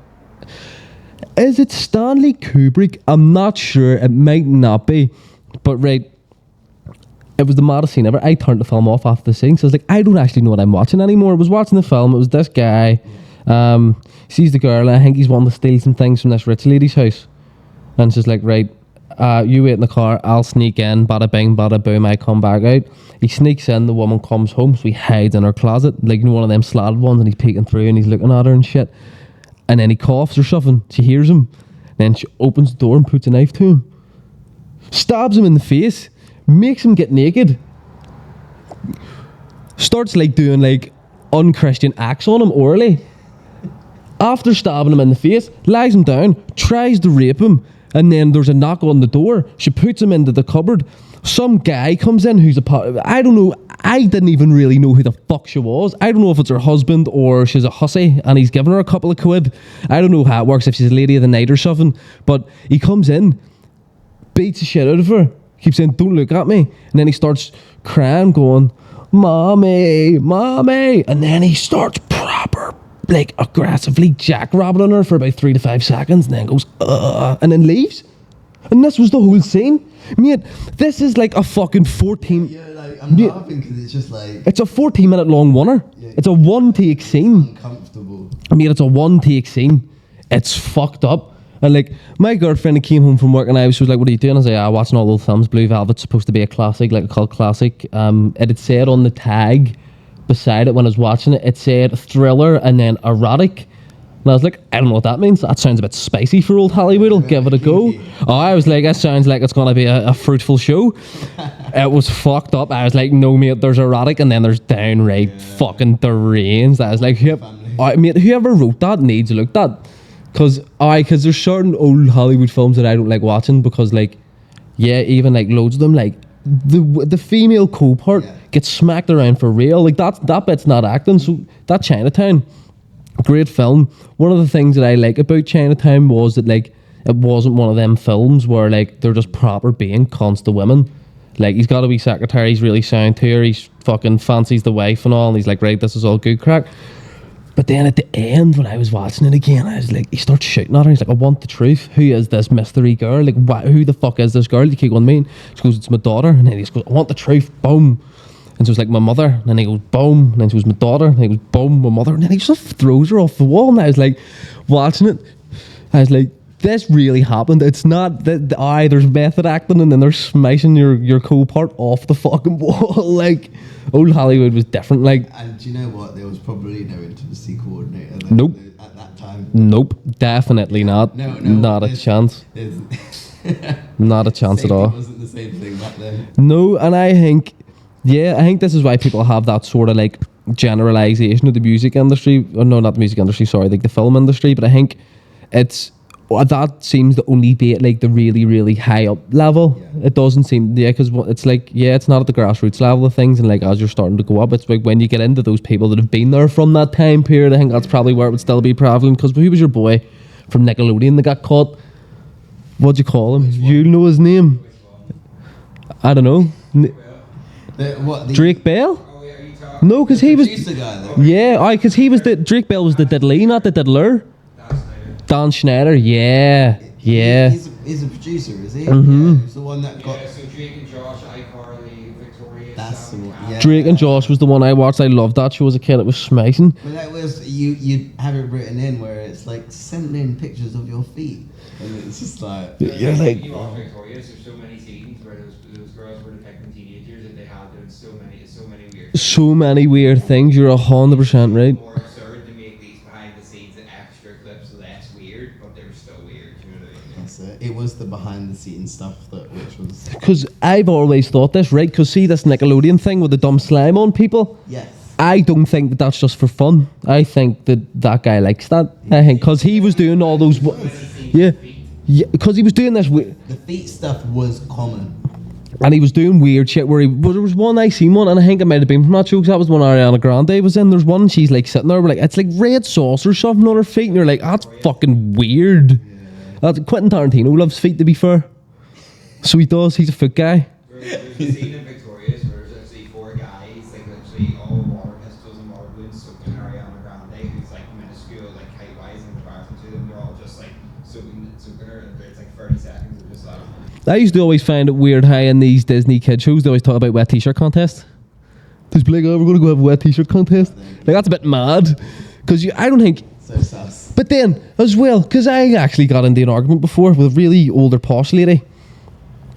Is it Stanley Kubrick? I'm not sure. It might not be. But right, it was the maddest scene ever. I turned the film off after the scene. So I was like, I don't actually know what I'm watching anymore. I was watching the film. It was this guy. Sees the girl. And I think he's wanting to steal some things from this rich lady's house. And she's like, right, you wait in the car. I'll sneak in. Bada bing, bada boom. I come back out. He sneaks in, the woman comes home, so he hides in her closet, like one of them slatted ones, and he's peeking through and he's looking at her and shit. And then he coughs or something. She hears him. Then she opens the door and puts a knife to him. Stabs him in the face. Makes him get naked. Starts like doing like unchristian acts on him orally. After stabbing him in the face, lies him down, tries to rape him. And then there's a knock on the door. She puts him into the cupboard, some guy comes in who's I don't know, I didn't even really know who the fuck she was. I don't know if it's her husband or she's a hussy and he's giving her a couple of quid. I don't know how it works, if she's a lady of the night or something. But he comes in, beats the shit out of her, keeps saying, don't look at me. And then he starts crying, going, mommy, mommy. And then he starts proper, like, aggressively jackrabbling her for about 3 to 5 seconds and then goes, and then leaves. And this was the whole scene. Mate, this is like a fucking 14... Yeah, like, I'm laughing because it's just like... It's a 14-minute long oneer. Yeah, it's a one-take scene. Uncomfortable. Mate, it's a one-take scene. It's fucked up. And like, my girlfriend came home from work and she was like, what are you doing? I was like, watching all those films. Blue Velvet's supposed to be a classic, like a cult classic. It had said on the tag beside it when I was watching it, it said thriller and then erotic. And I was like, I don't know what that means. That sounds a bit spicy for old Hollywood. I'll give it a go. Oh, I was like, that sounds like it's going to be a fruitful show. It was fucked up. I was like, no, mate, there's erotic and then there's downright fucking deranged. I was like, mate, whoever wrote that needs looked at. Because there's certain old Hollywood films that I don't like watching because, like, yeah, even like loads of them, like, the female co-part gets smacked around for real. Like, that bit's not acting. So, that Chinatown... great film. One of the things that I like about Chinatown was that, like, it wasn't one of them films where, like, they're just proper being cons to women. Like, he's got a wee secretary, he's really sound to her, he's fucking fancies the wife and all, and he's like, right, this is all good crack. But then at the end, when I was watching it again, I was like, he starts shouting at her, he's like, I want the truth. Who is this mystery girl? Like, who the fuck is this girl? You keep going, mean. She goes, it's my daughter. And then he just goes, I want the truth. Boom. And so it's like, my mother. And then he goes, boom. And then she was my daughter. And he goes, boom, my mother. And then he just throws her off the wall. And I was like, watching it, I was like, this really happened. It's not that, there's method acting and then they're smashing your co-part off the fucking wall. Like, old Hollywood was different. Like, and do you know what? There was probably no intimacy coordinator there, nope. At that time. Nope. Definitely not. No, not a chance. Not a chance at all. It wasn't the same thing back then. No, and I think this is why people have that sort of like generalization of the music industry. Or no, not the music industry, sorry, like the film industry. But I think that seems to only be at like the really, really high up level. Yeah. It doesn't seem, because it's like, it's not at the grassroots level of things. And like, as you're starting to go up, it's like when you get into those people that have been there from that time period, I think that's probably where it would still be prevalent. Because who was your boy from Nickelodeon that got caught? What'd you call him? You know his name? I don't know. Drake Bell? Oh, yeah, are you talking? No, because he was... the guy, though. Yeah, because he was Drake Bell was the diddly, not the diddler. Dan Schneider, yeah. He's a producer, is he? Mm-hmm. Yeah, he's the one that got... Yeah, so Drake and Josh, iCarly, Victoria... That's the one, yeah. Drake and Josh was the one I watched. I loved that show as a kid. It was smashing. But that was... You have it written in where it's like, send in pictures of your feet. And it's just like... You're like... You watch Victoria's, there's so many scenes where those girls were depicting teenagers and they had doing so many weird things. So many weird things. You're 100% right. More absurd to make these behind the scenes and extra clips less weird, but they were still weird. You know what I mean? That's it. It was the behind the scenes stuff which was... Because I've always thought this, right? Because see this Nickelodeon thing with the dumb slime on people? Yes. I don't think that's just for fun. I think that guy likes that. I think because he was doing all those... Yeah, because he was doing this... The feet stuff was common. And he was doing weird shit where there was one, I seen one, and I think it might have been from that show, because that was one Ariana Grande was in. There's one, she's like sitting there, like, it's like red sauce or something on her feet, and you're like, that's fucking weird. Yeah. Quentin Tarantino loves feet, to be fair. So he does, he's a foot guy. There's a scene in Victoria's where there's actually 4 guys, like literally all water pistols and water balloons soaking Ariana Grande, who's like minuscule, like height-wise in comparison to them. They're all just like soaking her, and it's like 30 seconds of just like... I used to always find it weird how in these Disney kid shows they always talk about wet t-shirt contests. There's like, oh, we're going to go have a wet t-shirt contest. Like, that's a bit mad. Because I don't think... So sus. But then, as well, because I actually got into an argument before with a really older posh lady.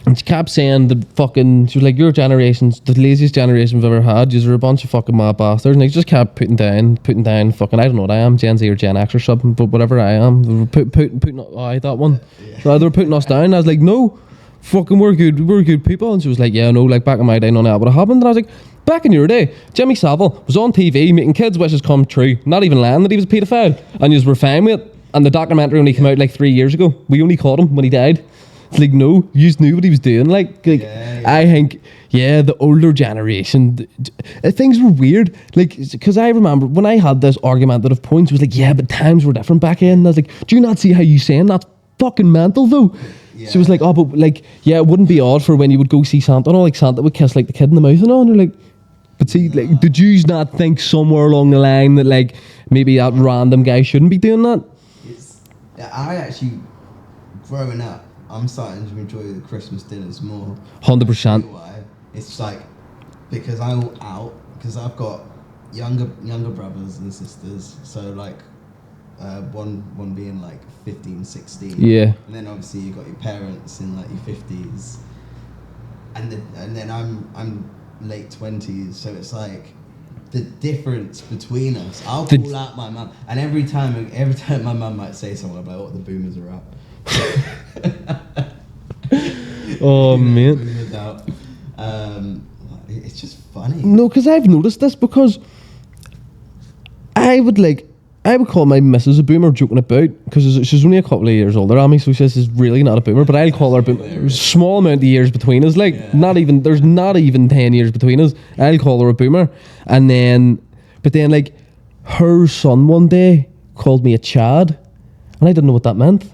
And she kept saying that fucking... She was like, your generation's the laziest generation we've ever had. You're a bunch of fucking mad bastards. And they just kept putting down fucking... I don't know what I am, Gen Z or Gen X or something. But whatever I am. They were putting that one. Yeah. They were putting us down. I was like, no. Fucking we're good people. And she was like, yeah, no, like back in my day none of that would have happened. And I was like, back in your day, Jimmy Savile was on TV making kids' wishes come true, not even lying that he was a paedophile, and you were fine with it. And the documentary only came out like 3 years ago. We only caught him when he died. It's like, no, you just knew what he was doing. Like I think, the older generation, things were weird. Like, because I remember when I had this argumentative point, it was like, yeah, but times were different back then. And I was like, do you not see how you saying that's fucking mental though? Yeah. So it was like, oh, but like, yeah, it wouldn't be odd for when you would go see Santa and all, like Santa would kiss like the kid in the mouth and all, and you're like, but see, like, did you not think somewhere along the line that like maybe that random guy shouldn't be doing that? I actually, growing up, I'm starting to enjoy the Christmas dinners more. 100%. Why? It's like, because I'm out, because I've got younger brothers and sisters, so like, one being like 15, 16. Yeah. And then obviously you got your parents in like your 50s, and then I'm late 20s, so it's like the difference between us. I'll call out my mum, and every time my mum might say something, I'm like, "Oh, the boomers are up." Oh man. Boomers out. It's just funny. No, because I've noticed this, because I would call my missus a boomer joking about, because she's only a couple of years older than me, so she's really not a boomer, but I'll call her a boomer. There's a small amount of years between us, like, there's not even 10 years between us. I'll call her a boomer. But then, like, her son one day called me a Chad, and I didn't know what that meant.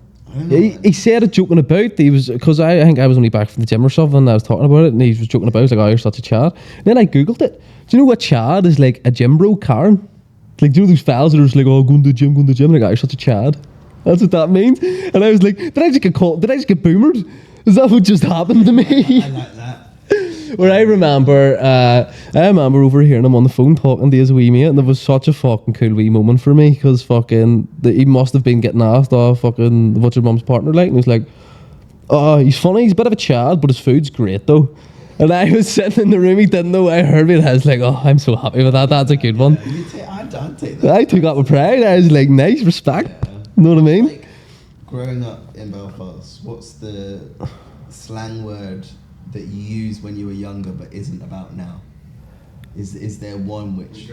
He said it joking about. Because I think I was only back from the gym or something, and I was talking about it, and he was joking about. I was like, oh, you're such a Chad. And then I googled it. Do you know what Chad is? Like a gym bro, Karen. Like, do you know those fellas that are just like, oh, going to the gym? Like, oh, you're such a Chad. That's what that means. And I was like, did I just get boomered? Is that what just happened to me? I like that. Where I remember overhearing him on the phone talking to his wee mate, and it was such a fucking cool wee moment for me, because he must have been getting asked, oh, fucking, what's your mum's partner like? And he's like, oh, he's funny, he's a bit of a Chad, but his food's great though. And I was sitting in the room, he didn't know I heard me, and I was like, oh, I'm so happy with that. That's a good one. I'd take that. I took that with pride. I was like, nice, respect. Yeah. You know what I mean? Like, growing up in Belfast, what's the slang word that you used when you were younger but isn't about now? Is there one which...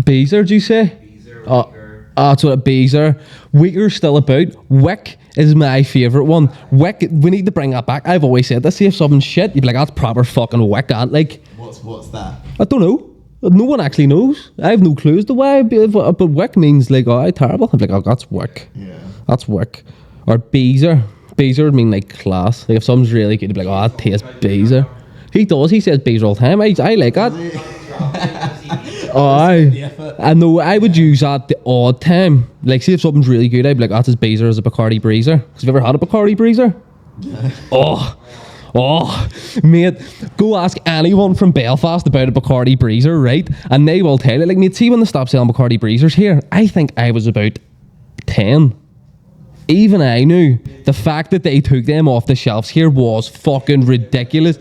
Beezer, do you say? Beezer, that's what a Beezer. Weaker's still about. Wick is my favourite one. Wick, we need to bring that back. I've always said this. See if something's shit, you'd be like, that's proper fucking wick, ain't like. What's that? I don't know. No one actually knows. I have no clue as to why. But wick means like, oh, terrible. I'm like, oh, that's wick. Yeah. That's wick. Or Beezer. Beezer would mean like class. Like if something's really good, you'd be like, oh, that tastes Beezer. He does. He says Beezer all the time. I like that. I know. I would use that the odd time. Like, see if something's really good, I'd be like, that's his Beezer as a Bacardi Breezer. Have you ever had a Bacardi Breezer? Oh, mate, go ask anyone from Belfast about a Bacardi Breezer, right? And they will tell you, like, mate, see when they stopped selling Bacardi Breezers here, I think I was about 10. Even I knew the fact that they took them off the shelves here was fucking ridiculous.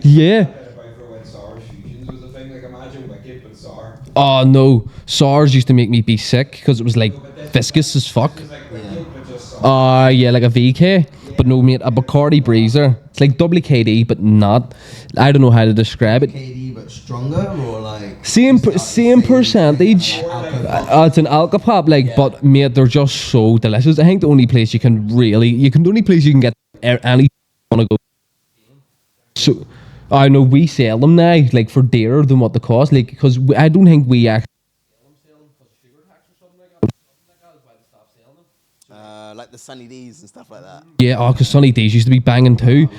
Yeah. Oh no, SARS used to make me be sick because it was like viscous as fuck. Yeah, like a VK. But no, mate, a Bacardi Breezer. It's like doubly KD, but not. I don't know how to describe it. KD, but stronger, or like same percentage. It's an alcopop, like, yeah. But mate, they're just so delicious. I think the only place you can get any want to go. So I know we sell them now, like for dearer than what they cost, like because I don't think we actually. Like the Sunny D's and stuff like that. Yeah, because Sunny D's used to be banging too.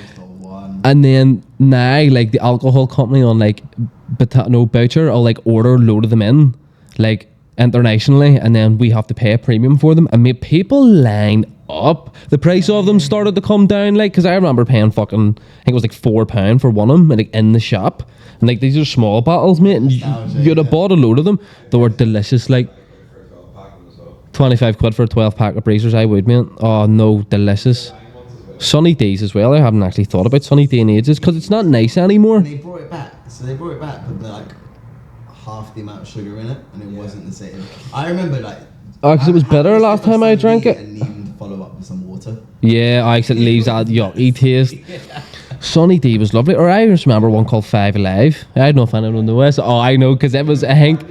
And then now, like the alcohol company on like Boucher, will like order a load of them in, like internationally, and then we have to pay a premium for them. And made people line up. The price of them started to come down, like, because I remember paying fucking, I think it was like £4 for one of them, like in the shop. And like these are small bottles, mate. And you'd have bought a load of them. They were delicious, like. 25 quid for a 12 pack of Breezers, I would, mate. Oh no, delicious. Sunny D's as well. I haven't actually thought about Sunny D in ages because it's not nice anymore. And they brought it back. So they brought it back, but like half the amount of sugar in it, and it wasn't the same. I remember like. Oh, because it was better last time I drank it. And needing to follow up with some water. Yeah, because it leaves that yucky taste. Sunny D was lovely. Or I just remember one called Five Alive. I don't know if anyone knows. Oh, I know because it was, I think.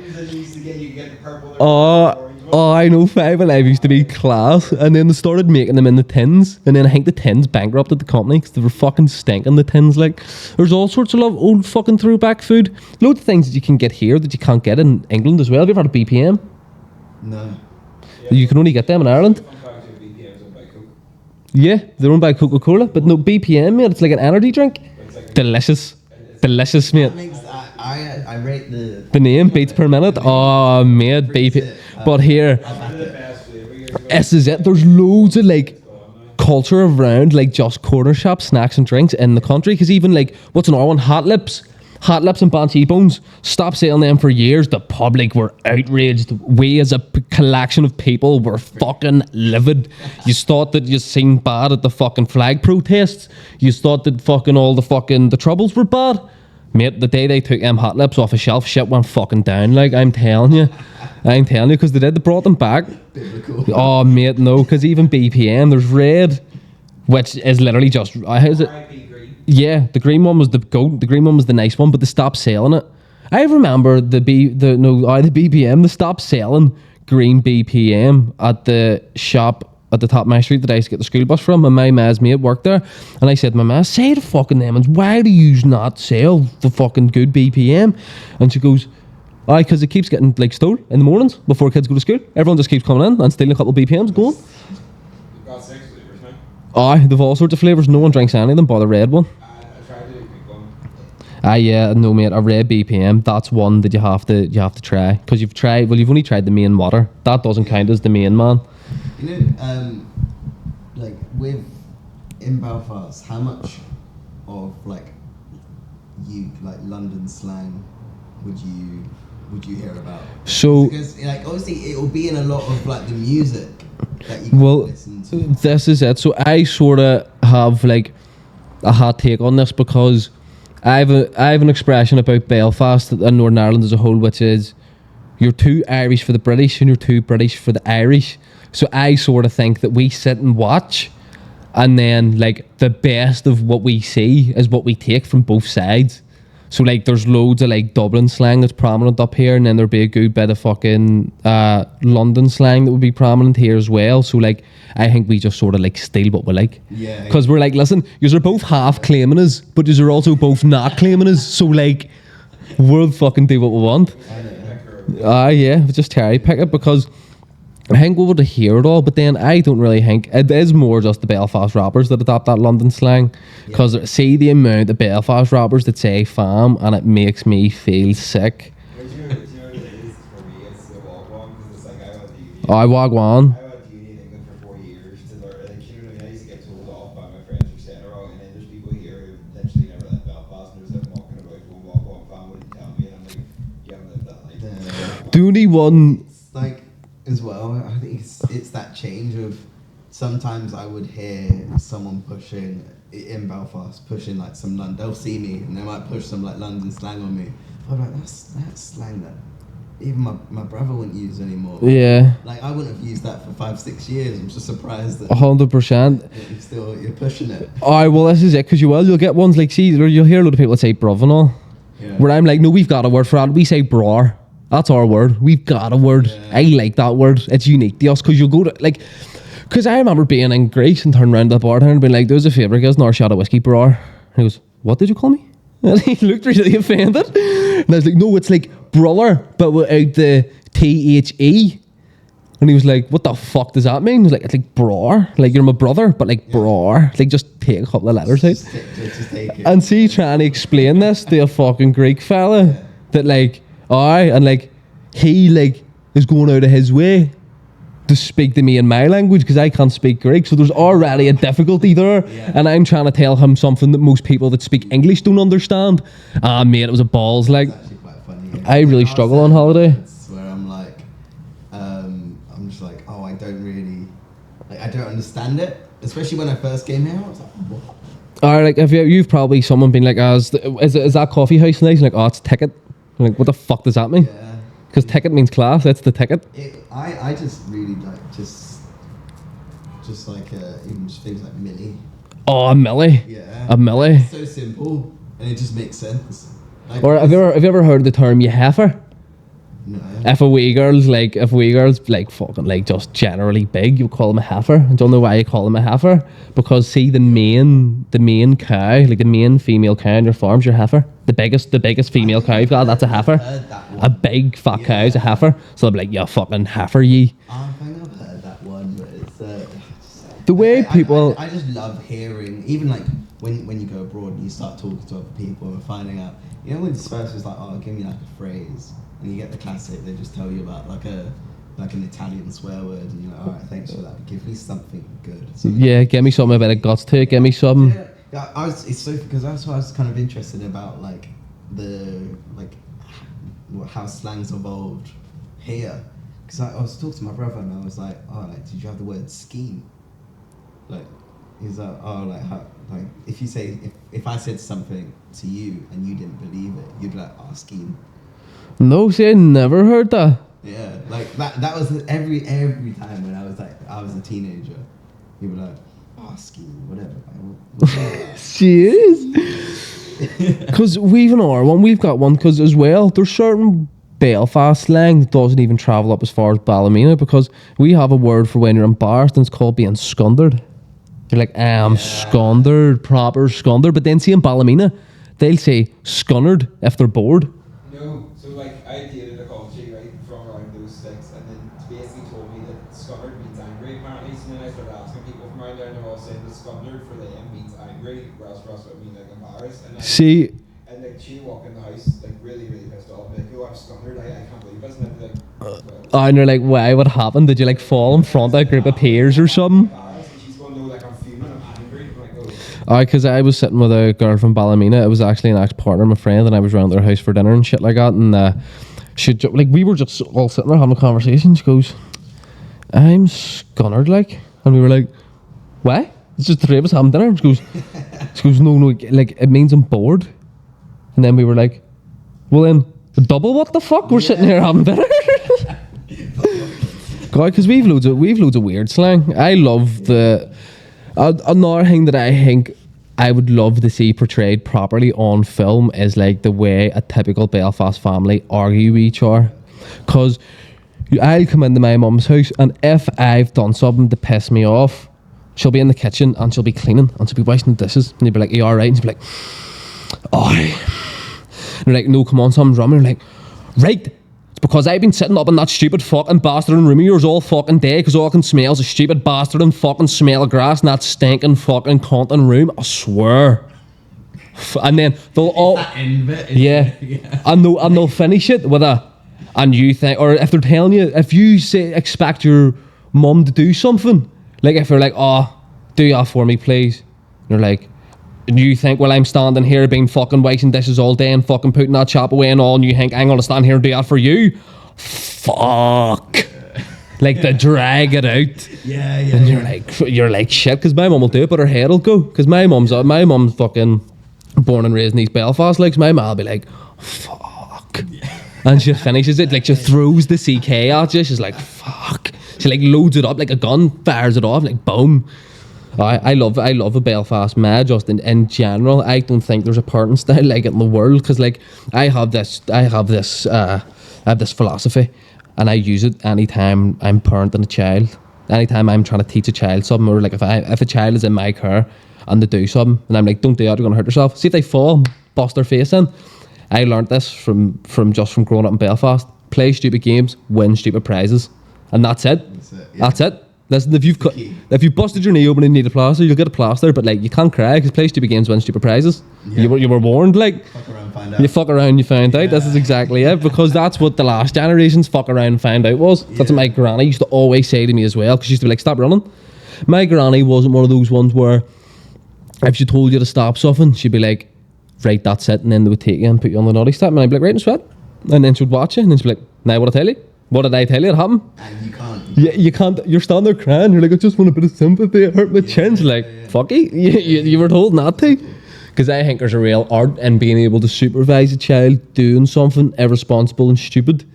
Oh. Oh, I know, Five Alive used to be class, and then they started making them in the tins, and then I think the tins bankrupted the company because they were fucking stinking, the tins. Like, there's all sorts of old fucking throwback food. Loads of things that you can get here that you can't get in England as well. Have you ever had a BPM? No. You can only get them in Ireland. Yeah, they're owned by Coca-Cola, but no BPM, mate. It's like an energy drink. Delicious. Delicious, mate. I rate The name beats per minute. Oh, mate, BP. But here, this is it. There's loads of like culture around like just corner shops, snacks and drinks in the country. Because even like, what's another one? Hot Lips and Banshee Bones. Stopped selling them for years. The public were outraged. We as a collection of people were fucking livid. You thought that you seen bad at the fucking flag protests. You thought that fucking all the troubles were bad. Mate, the day they took Hot Lips off a shelf, shit went fucking down. Like, I'm telling you, because they brought them back. biblical. Oh, mate, no, because even BPM, there's red, which is literally just, how's it? Yeah, the green one was the goat. The green one was the nice one, but they stopped selling it. I remember the BPM. They stopped selling green BPM at the shop at the top of my street that I used to get the school bus from, and my ma's mate worked there. And I said to my ma, say to fucking them, why do you not sell the fucking good BPM? And she goes, aye, because it keeps getting like stolen in the mornings before kids go to school. Everyone just keeps coming in and stealing a couple of BPMs, going. You've got 6 flavours now. Aye, they've all sorts of flavours. No one drinks any of them, but the red one. I tried to do a quick one. Ah, yeah, no, mate, a red BPM, that's one that you have to try. Because you've only tried the main water. That doesn't count as the main, man. You know, like in Belfast, how much of like London slang would you hear about? So, because like obviously it will be in a lot of like the music that you can listen to. This is it. So I sort of have like a hot take on this because I have an expression about Belfast and Northern Ireland as a whole, which is you're too Irish for the British and you're too British for the Irish. So I sort of think that we sit and watch, and then like the best of what we see is what we take from both sides. So like there's loads of like Dublin slang that's prominent up here, and then there'd be a good bit of fucking London slang that would be prominent here as well. So like I think we just sort of like steal what we like. Yeah. Because we're like, listen, you're both half claiming us, but you're also both not claiming us. So like we'll fucking do what we want. Yeah, just cherry pick it, because I think we would hear it all, but then I don't really think it is more just the Belfast rappers that adopt that London slang. Because see the amount of Belfast rappers that say fam, and it makes me feel sick. Do you know what it is for me? It's the wagwan, because it's like I went to uni. I wagwan. I went to uni in England for 4 years to learn. Like, you know what I mean? I used to get told off by my friends who said it wrong, and then there's people here who literally never left Belfast and they're just like walking about going wagwan fam, what you tell me? And I'm like, you haven't lived that life. The only one. It's like as well, I think it's that change of sometimes I would hear someone pushing in Belfast, pushing like some London, they'll see me and they might push some like London slang on me. I'm like, that's slang that even my brother wouldn't use anymore. Yeah. Like I wouldn't have used that for 5-6 years. I'm just surprised that 100%. you're pushing it. Alright, well this is it, because you'll get ones like, see, you'll hear a lot of people that say bruv and all. Yeah. Where I'm like, no, we've got a word for that. We say brar. That's our word. We've got a word. Yeah. I like that word. It's unique to us, because you'll go to, like, because I remember being in Greece and turning around to the bartender and being like, there's a favourite, gives another shot of whiskey, brar. And he goes, what did you call me? And he looked really offended. And I was like, no, it's like brother, but without the THE. And he was like, what the fuck does that mean? I was like, it's like brar. Like, you're my brother, but like brar. Like, just take a couple of letters out. Just take it. And see, trying to explain this to a fucking Greek fella, that like, and like, he like is going out of his way to speak to me in my language because I can't speak Greek. So there's already a difficulty there. Yeah. And I'm trying to tell him something that most people that speak English don't understand. Ah, mate, it was a balls. Like, it's actually quite funny. Yeah. I really struggle on holiday. Where I'm like, I'm just like, oh, I don't really, like, I don't understand it. Especially when I first came here, I was like, what? Alright, like, you've probably someone been like, is that coffee house nice? And like, oh, it's ticket. I'm like, what the fuck does that mean? Yeah. Because ticket means class, that's the ticket. I just really like, just like, even just things like Millie. Oh, a millie. Yeah. A millie. It's so simple, and it just makes sense. Like, Or have you ever heard the term you heifer? No. If a wee girl's like fucking like just generally big, you call them a heifer. I don't know why you call them a heifer, because see the main cow, like the main female cow in your farm's your heifer. The biggest female cow you've got, that's a heifer. A big fat cow is a heifer. So they'll be like, you fucking heifer ye. I think I've heard that one, but it's The way people I just love hearing, even like when you go abroad and you start talking to other people and finding out, you know, when dispersers is like, oh, give me like a phrase, and you get the classic, they just tell you about like an Italian swear word, and you're like, all right, thanks for that, but give me something good. yeah, give me something a bit of guts to it, give me something. Yeah, it's so, because that's what I was kind of interested about, like how slang's evolved here, because I was talking to my brother and I was like, oh, like, did you have the word scheme? Like, he's like, oh, like, how, like, if you say, if I said something to you and you didn't believe it, you'd be like, oh, scheme. No, see, I never heard that. Yeah, like that was every time when I was a teenager, you'd be like, oh, scheme, whatever. Cheers. Because we've an R1, we've got one, because as well, there's certain Belfast slang that doesn't even travel up as far as Ballymena, because we have a word for when you're embarrassed, and it's called being scundered. You're like, I'm scundered, proper scundered. But then see in Ballymena, they'll say scunnered if they're bored. No, so like I dated a culture right from around those sticks, and then basically told me that scunnered means angry apparently. So then I started asking people from around there, and they're all saying that scunnered for them means angry, whereas for us it would mean like embarrassed. And See, and like she walk in the house like really pissed off, like, oh, I'm scunnered, I can't believe this, and I'd be like, well, and you're like, why? What happened? Did you like fall in front of a group of peers or something? and she's going, no, like I'm fuming, I'm angry. I'm like, oh. Because I was sitting with a girl from Ballymena. It was actually an ex-partner, my friend, and I was round their house for dinner and shit like that. And we were just all sitting there having a conversation. She goes, I'm scunnered, like. And we were like, what? It's just the three of us having dinner. And she goes, no, like, it means I'm bored. And then we were like, well then, double what the fuck? We're sitting here having dinner. God, because we've loads of weird slang. I love the... another thing that I think I would love to see portrayed properly on film is like the way a typical Belfast family argue with each other. Because I'll come into my mum's house, and if I've done something to piss me off, she'll be in the kitchen and she'll be cleaning and she'll be washing the dishes, and you'll be like, are you alright? And she'll be like, aye. And you're like, no, come on, something's wrong. And you're like, right, it's because I've been sitting up in that stupid fucking bastard in room of yours all fucking day, because all I can smell is a stupid bastard and fucking smell of grass in that stinking fucking cunt in room, I swear. And then they'll all... Yeah. And they'll finish it with a... And you think... Or if they're telling you... If you say expect your mum to do something, like if you're like, oh, do that for me, please. And you're like... And you think, well, I'm standing here being fucking washing dishes all day and fucking putting that chop away and all, and you think, I'm gonna stand here and do that for you? Fuck. Like, to drag it out. Yeah. And you're like, shit, because my mum will do it, but her head will go. Because my mum's fucking born and raised in East Belfast, like, so my mum will be like, fuck. And she finishes it, like, she throws the CK at you, she's like, fuck. She, like, loads it up like a gun, fires it off, like, boom. I love a Belfast man, just in general. I don't think there's a parenting style like it in the world, because like I have this philosophy, and I use it anytime I'm parenting a child, anytime I'm trying to teach a child something, or like if a child is in my care and they do something and I'm like, don't do that, you're gonna hurt yourself. See if they fall, bust their face in. I learned this from growing up in Belfast. Play stupid games, win stupid prizes, and that's it. That's it. Listen, if you busted your knee open and you need a plaster, you'll get a plaster, but like you can't cry, because play stupid games, win stupid prizes. Yeah. You were warned, like. Fuck around, find out. You fuck around, you find out. This is exactly it, because that's what the last generation's fuck around and find out was. That's what my granny used to always say to me as well, because she used to be like, stop running. My granny wasn't one of those ones where if she told you to stop something, she'd be like, right, that's it, and then they would take you and put you on the naughty step, and I'd be like, right, and sweat. And then she would watch you, and then she'd be like, now what I tell you? What did I tell you? It happened. And you can't. Yeah, you can't. You're standing there crying. You're like, I just want a bit of sympathy. It hurt my chin. Like, fuck it. You were told not to. Because I think there's a real art in being able to supervise a child doing something irresponsible and stupid.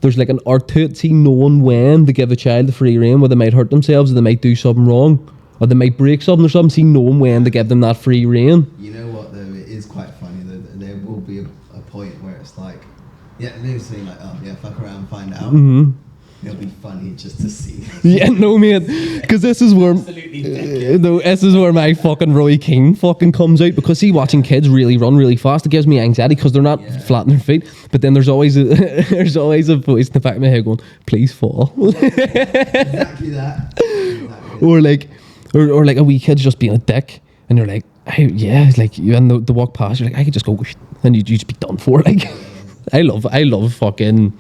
There's like an art to it. See, knowing when to give a child the free rein, where they might hurt themselves, or they might do something wrong, or they might break something or something. See, knowing when to give them that free rein. You know what though? It is quite funny. There will be a point where it's like, Yeah, loosely like, oh yeah, fuck around, find out. Mm-hmm. It'll be funny just to see. Yeah, no, mate, because this is where Absolutely no, this is where my fucking Roy King fucking comes out, because see, watching kids really run really fast, it gives me anxiety because they're not flat on their feet. But then there's always a there's always a voice in the back of my head going, "Please fall." Exactly that. Or like a wee kid's just being a dick, and you're like, hey, yeah, it's like you and the walk past, you're like, I could just go, and you just be done for. Like, I love fucking.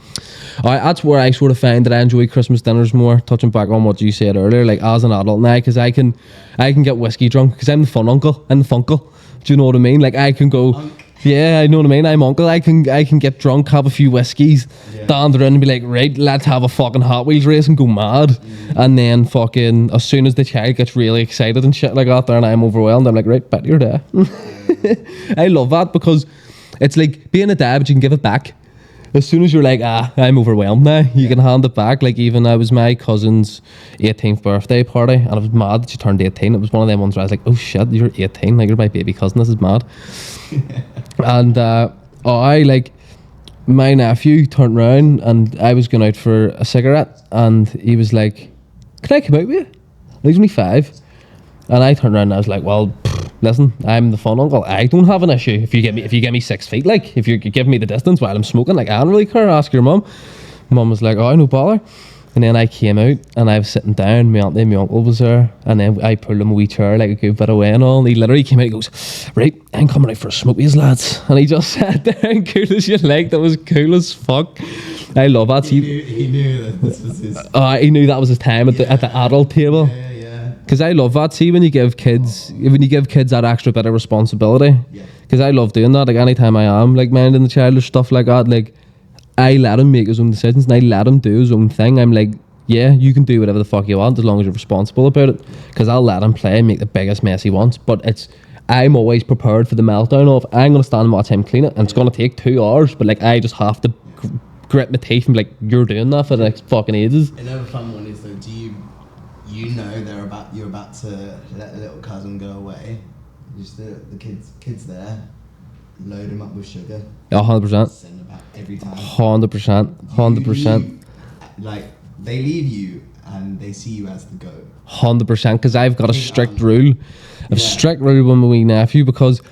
That's where I sort of find that I enjoy Christmas dinners more. Touching back on what you said earlier, like as an adult now, because I can get whiskey drunk because I'm the fun uncle. I'm the funkle. Do you know what I mean? Like I can go. Yeah, I know what I mean. I'm uncle. I can get drunk, have a few whiskeys, stand around and be like, right, let's have a fucking Hot Wheels race and go mad. And then fucking as soon as the child gets really excited and shit like that, there and I'm overwhelmed, I'm like, right, bet you're there. I love that because it's like being a dad, but you can give it back. As soon as you're like, I'm overwhelmed now, you can hand it back. Like even I was my cousin's 18th birthday party, and I was mad that she turned 18. It was one of them ones where I was like, oh shit, you're 18, like you're my baby cousin, this is mad. And I like, my nephew turned round and I was going out for a cigarette, and he was like, can I come out with you? And he's only 5. And I turned around and I was like, well, listen, I'm the fun uncle. I don't have an issue if you give me 6 feet. Like if you give me the distance while I'm smoking, like I don't really care. Ask your mum. Mum was like, oh, no bother. And then I came out and I was sitting down. My auntie and my uncle was there, and then I pulled him a wee chair like a good bit away and all. And he literally came out and goes, right, I'm coming out for a smoke with you lads. And he just sat there, cool as you like. That was cool as fuck. I love that. He knew that this was his. He knew that was his time at the adult table. Because I love that. See, when you give kids that extra bit of responsibility. Because I love doing that. Like anytime I am like minding the child or stuff like that, like I let him make his own decisions and I let him do his own thing. I'm like, yeah, you can do whatever the fuck you want as long as you're responsible about it. Because I'll let him play and make the biggest mess he wants. But I'm always prepared for the meltdown of I'm gonna stand and watch him clean it, and it's gonna take 2 hours. But like I just have to grit my teeth and be like, you're doing that for the next fucking ages. Another fun one is though, you know you're about to let the little cousin go away. Just the kids there, load him up with sugar. 100%. Send them back every time. 100%. Like they leave you and they see you as the goat. 100%. Because I've got a strict rule. I've strict rule with my wee nephew because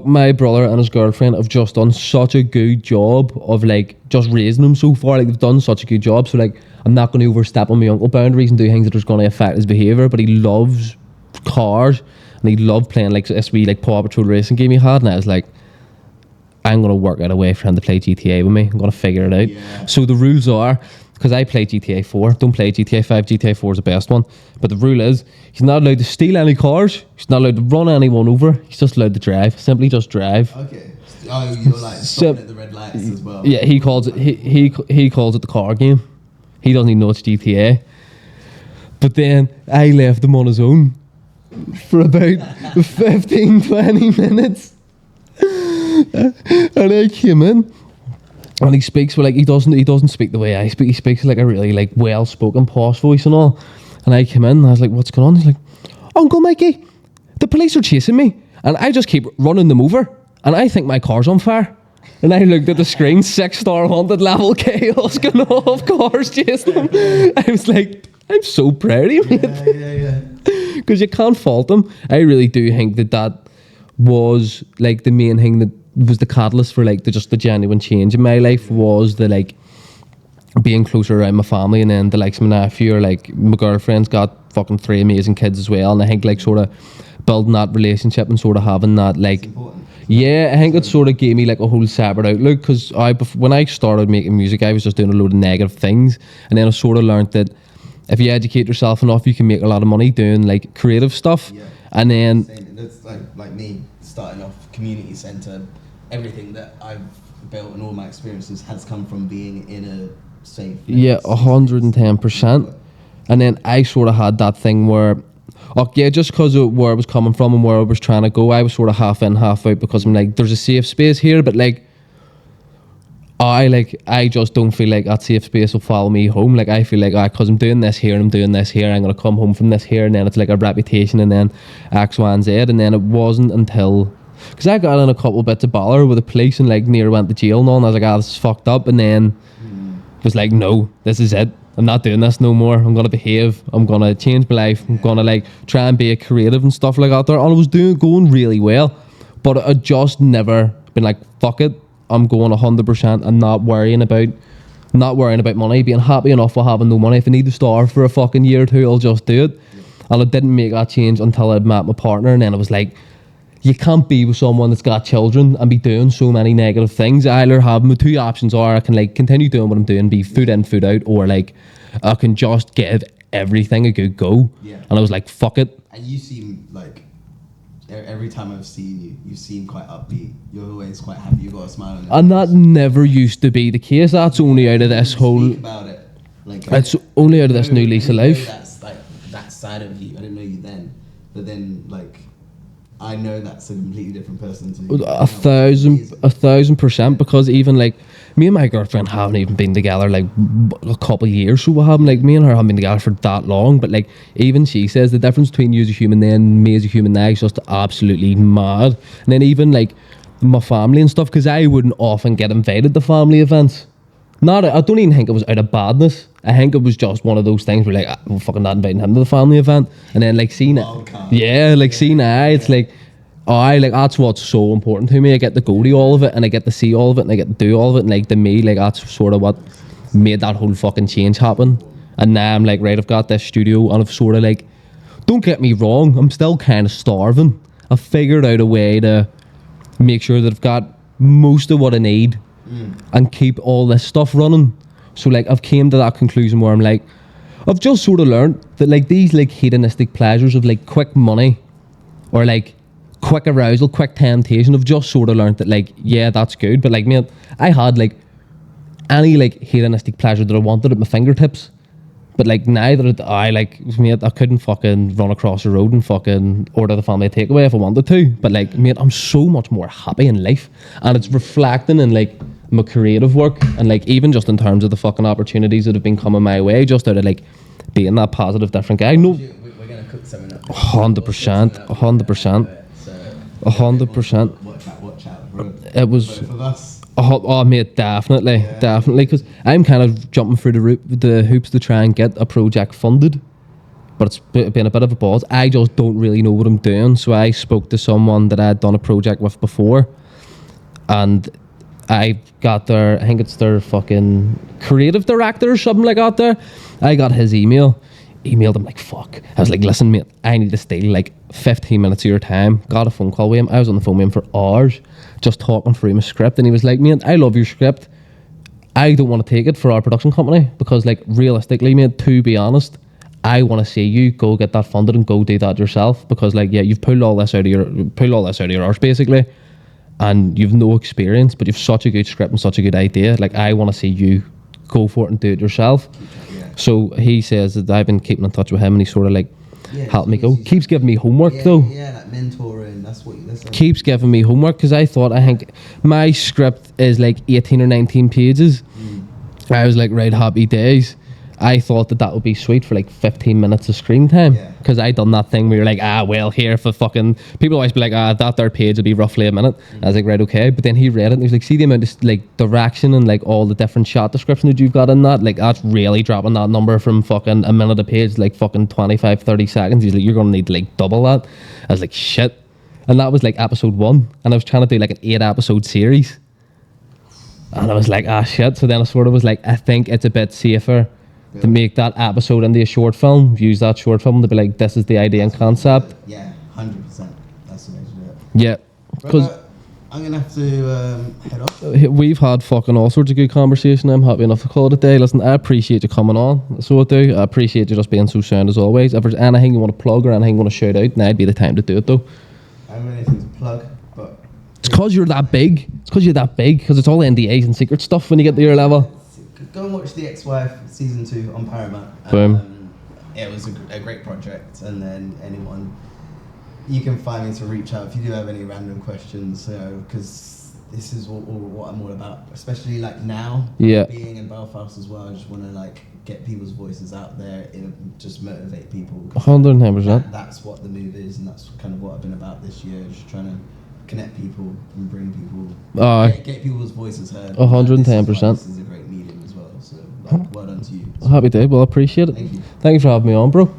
my brother and his girlfriend have just done such a good job of like just raising him so far. Like they've done such a good job. So like I'm not going to overstep on my uncle boundaries and do things that are going to affect his behaviour. But he loves cars and he loved playing like this wee like Paw Patrol racing game he had. And I was like, I'm going to work out a way for him to play GTA with me. I'm going to figure it out. Yeah. So the rules are, because I play GTA 4, don't play GTA 5. GTA 4 is the best one. But the rule is, he's not allowed to steal any cars. He's not allowed to run anyone over. He's just allowed to drive. Simply just drive. Okay. Oh, you're like stopping at the red lights as well. Yeah, he calls it he calls it the car game. He doesn't even know it's GTA. But then I left him on his own for about 15-20 minutes. And I came in. And he speaks with like he doesn't speak the way I speak. He speaks like a really like well spoken posh voice and all. And I came in and I was like, what's going on? He's like, Uncle Mikey, the police are chasing me and I just keep running them over and I think my car's on fire. And I looked at the screen, 6-star haunted level chaos going off, cars chasing them. I was like, I'm so proud of you, mate. Yeah. Because you can't fault them. I really do think that was like the main thing that was the catalyst for like the genuine change in my life was the like being closer around my family, and then the likes of my nephew or like my girlfriend's got fucking 3 amazing kids as well, and I think like sort of building that relationship and sort of having that like I think it sort of gave me like a whole separate outlook, because when I started making music I was just doing a load of negative things, and then I sort of learned that if you educate yourself enough you can make a lot of money doing like creative stuff. And then that's like me starting off community centre. Everything that I've built and all my experiences has come from being in a safe place. Yeah, 110%. And then I sort of had that thing where, just because of where I was coming from and where I was trying to go, I was sort of half in, half out, because I'm like, there's a safe space here, but like, I just don't feel like that safe space will follow me home. Like I feel like, because I'm doing this here and I'm doing this here, I'm going to come home from this here, and then it's like a reputation and then X, Y, and Z. And then it wasn't until Because I got in a couple bits of bother with the police and like near went to jail and all, and I was like, this is fucked up. And then was like, no, this is it. I'm not doing this no more. I'm gonna behave. I'm gonna change my life. I'm gonna like try and be a creative and stuff like that there. And I was going really well, but I just never been like, fuck it. I'm going 100% and not worrying about money, being happy enough with having no money. If I need to starve for a fucking year or two, I'll just do it. And I didn't make that change until I met my partner, and then it was like, you can't be with someone that's got children and be doing so many negative things. I either have my two options are I can like continue doing what I'm doing, be food in, food out, or like I can just give everything a good go. Yeah. And I was like, fuck it. And you seem like, every time I've seen you seem quite upbeat. You're always quite happy. You got a smile on your And face. that never used to be the case. That's only out of this whole. Speak about it. Like, It's only out of this new lease of life. That's like that side of you. I didn't know you then, but then like I know that's a completely different person to you. 1,000%, because even like me and my girlfriend haven't even been together like a couple of years, so we haven't, like, me and her haven't been together for that long, but like even she says the difference between you as a human then and me as a human now is just absolutely mad. And then even like my family and stuff, because I wouldn't often get invited to family events. I don't even think it was out of badness. I think it was just one of those things where like, I'm fucking not inviting him to the family event. And then like seeing it, seeing it's like, that's what's so important to me. I get to go to all of it, and I get to see all of it, and I get to do all of it. And like to me, like that's sort of what made that whole fucking change happen. And now I'm like, right, I've got this studio, and I've sort of like, don't get me wrong, I'm still kind of starving. I've figured out a way to make sure that I've got most of what I need and keep all this stuff running. So like I've came to that conclusion where I'm like, I've just sort of learned that like these like hedonistic pleasures of like quick money or like quick arousal, quick temptation, I've just sort of learned that like, yeah, that's good, but like, man, I had like any like hedonistic pleasure that I wanted at my fingertips. But like now that I couldn't fucking run across the road and fucking order the family a takeaway if I wanted to. But like, mate, I'm so much more happy in life, and it's reflecting in like my creative work, and like even just in terms of the fucking opportunities that have been coming my way, just out of like being that positive different guy. No, we're gonna cook something up. 100%, 100%, 100%. Watch out, bro. It was. Both of us. Oh, mate, definitely, because I'm kind of jumping through the hoops to try and get a project funded, but it's been a bit of a pause. I just don't really know what I'm doing, so I spoke to someone that I had done a project with before, and I got I think it's their fucking creative director or something like that there. I got his emailed him like, fuck. I was like, listen, mate, I need to steal like 15 minutes of your time. Got a phone call with him. I was on the phone with him for hours, just talking through my script, and he was like, mate, I love your script. I don't want to take it for our production company because like realistically, mate, to be honest, I want to see you go get that funded and go do that yourself, because like, yeah, you've pulled all this out of your arse basically, and you've no experience, but you've such a good script and such a good idea. Like, I want to see you go for it and do it yourself. So he says that I've been keeping in touch with him, and he sort of like helped me go. Keeps giving me homework though. Yeah, like mentoring. That's keeps giving me homework, because I think my script is like 18 or 19 pages. I was like, right, happy days. I thought that would be sweet for like 15 minutes of screen time, because I done that thing where you're like, well, here for fucking, people always be like, that third page will be roughly a minute. I was like, right, okay. But then he read it and he was like, see the amount of like direction and like all the different shot description that you've got in that, like that's really dropping that number from fucking a minute a page, like fucking 25-30 seconds. He's like, you're gonna need to like double that. I was like, shit. And that was like episode 1, and I was trying to do like an 8-episode series, and I was like, shit. So then I sort of was like, I think it's a bit safer to make that episode into a short film, use that short film to be like, this is the idea and concept. Yeah, 100%. That's the way to do it. Yeah, because I'm gonna have to head off. We've had fucking all sorts of good conversation. I'm happy enough to call it a day. Listen, I appreciate you coming on. So I do. I appreciate you just being so sound as always. If there's anything you want to plug or anything you want to shout out, now'd be the time to do it though. I don't have anything to plug, but it's because you're that big. It's because you're that big. Because it's all NDAs and secret stuff when you get to your level. Go and watch The Ex-Wife season 2 on Paramount. Boom. It was a great project, and then anyone, you can find me to reach out if you do have any random questions, because this is what I'm all about, especially like now. Yeah. Being in Belfast as well, I just want to like get people's voices out there and just motivate people. 110%. That's what the move is, and that's kind of what I've been about this year, just trying to connect people and bring people, get people's voices heard. 110%. This is a great medium as well. So, like, well done to you. Happy day. Well, I appreciate it. Thank you. Thank you for having me on, bro.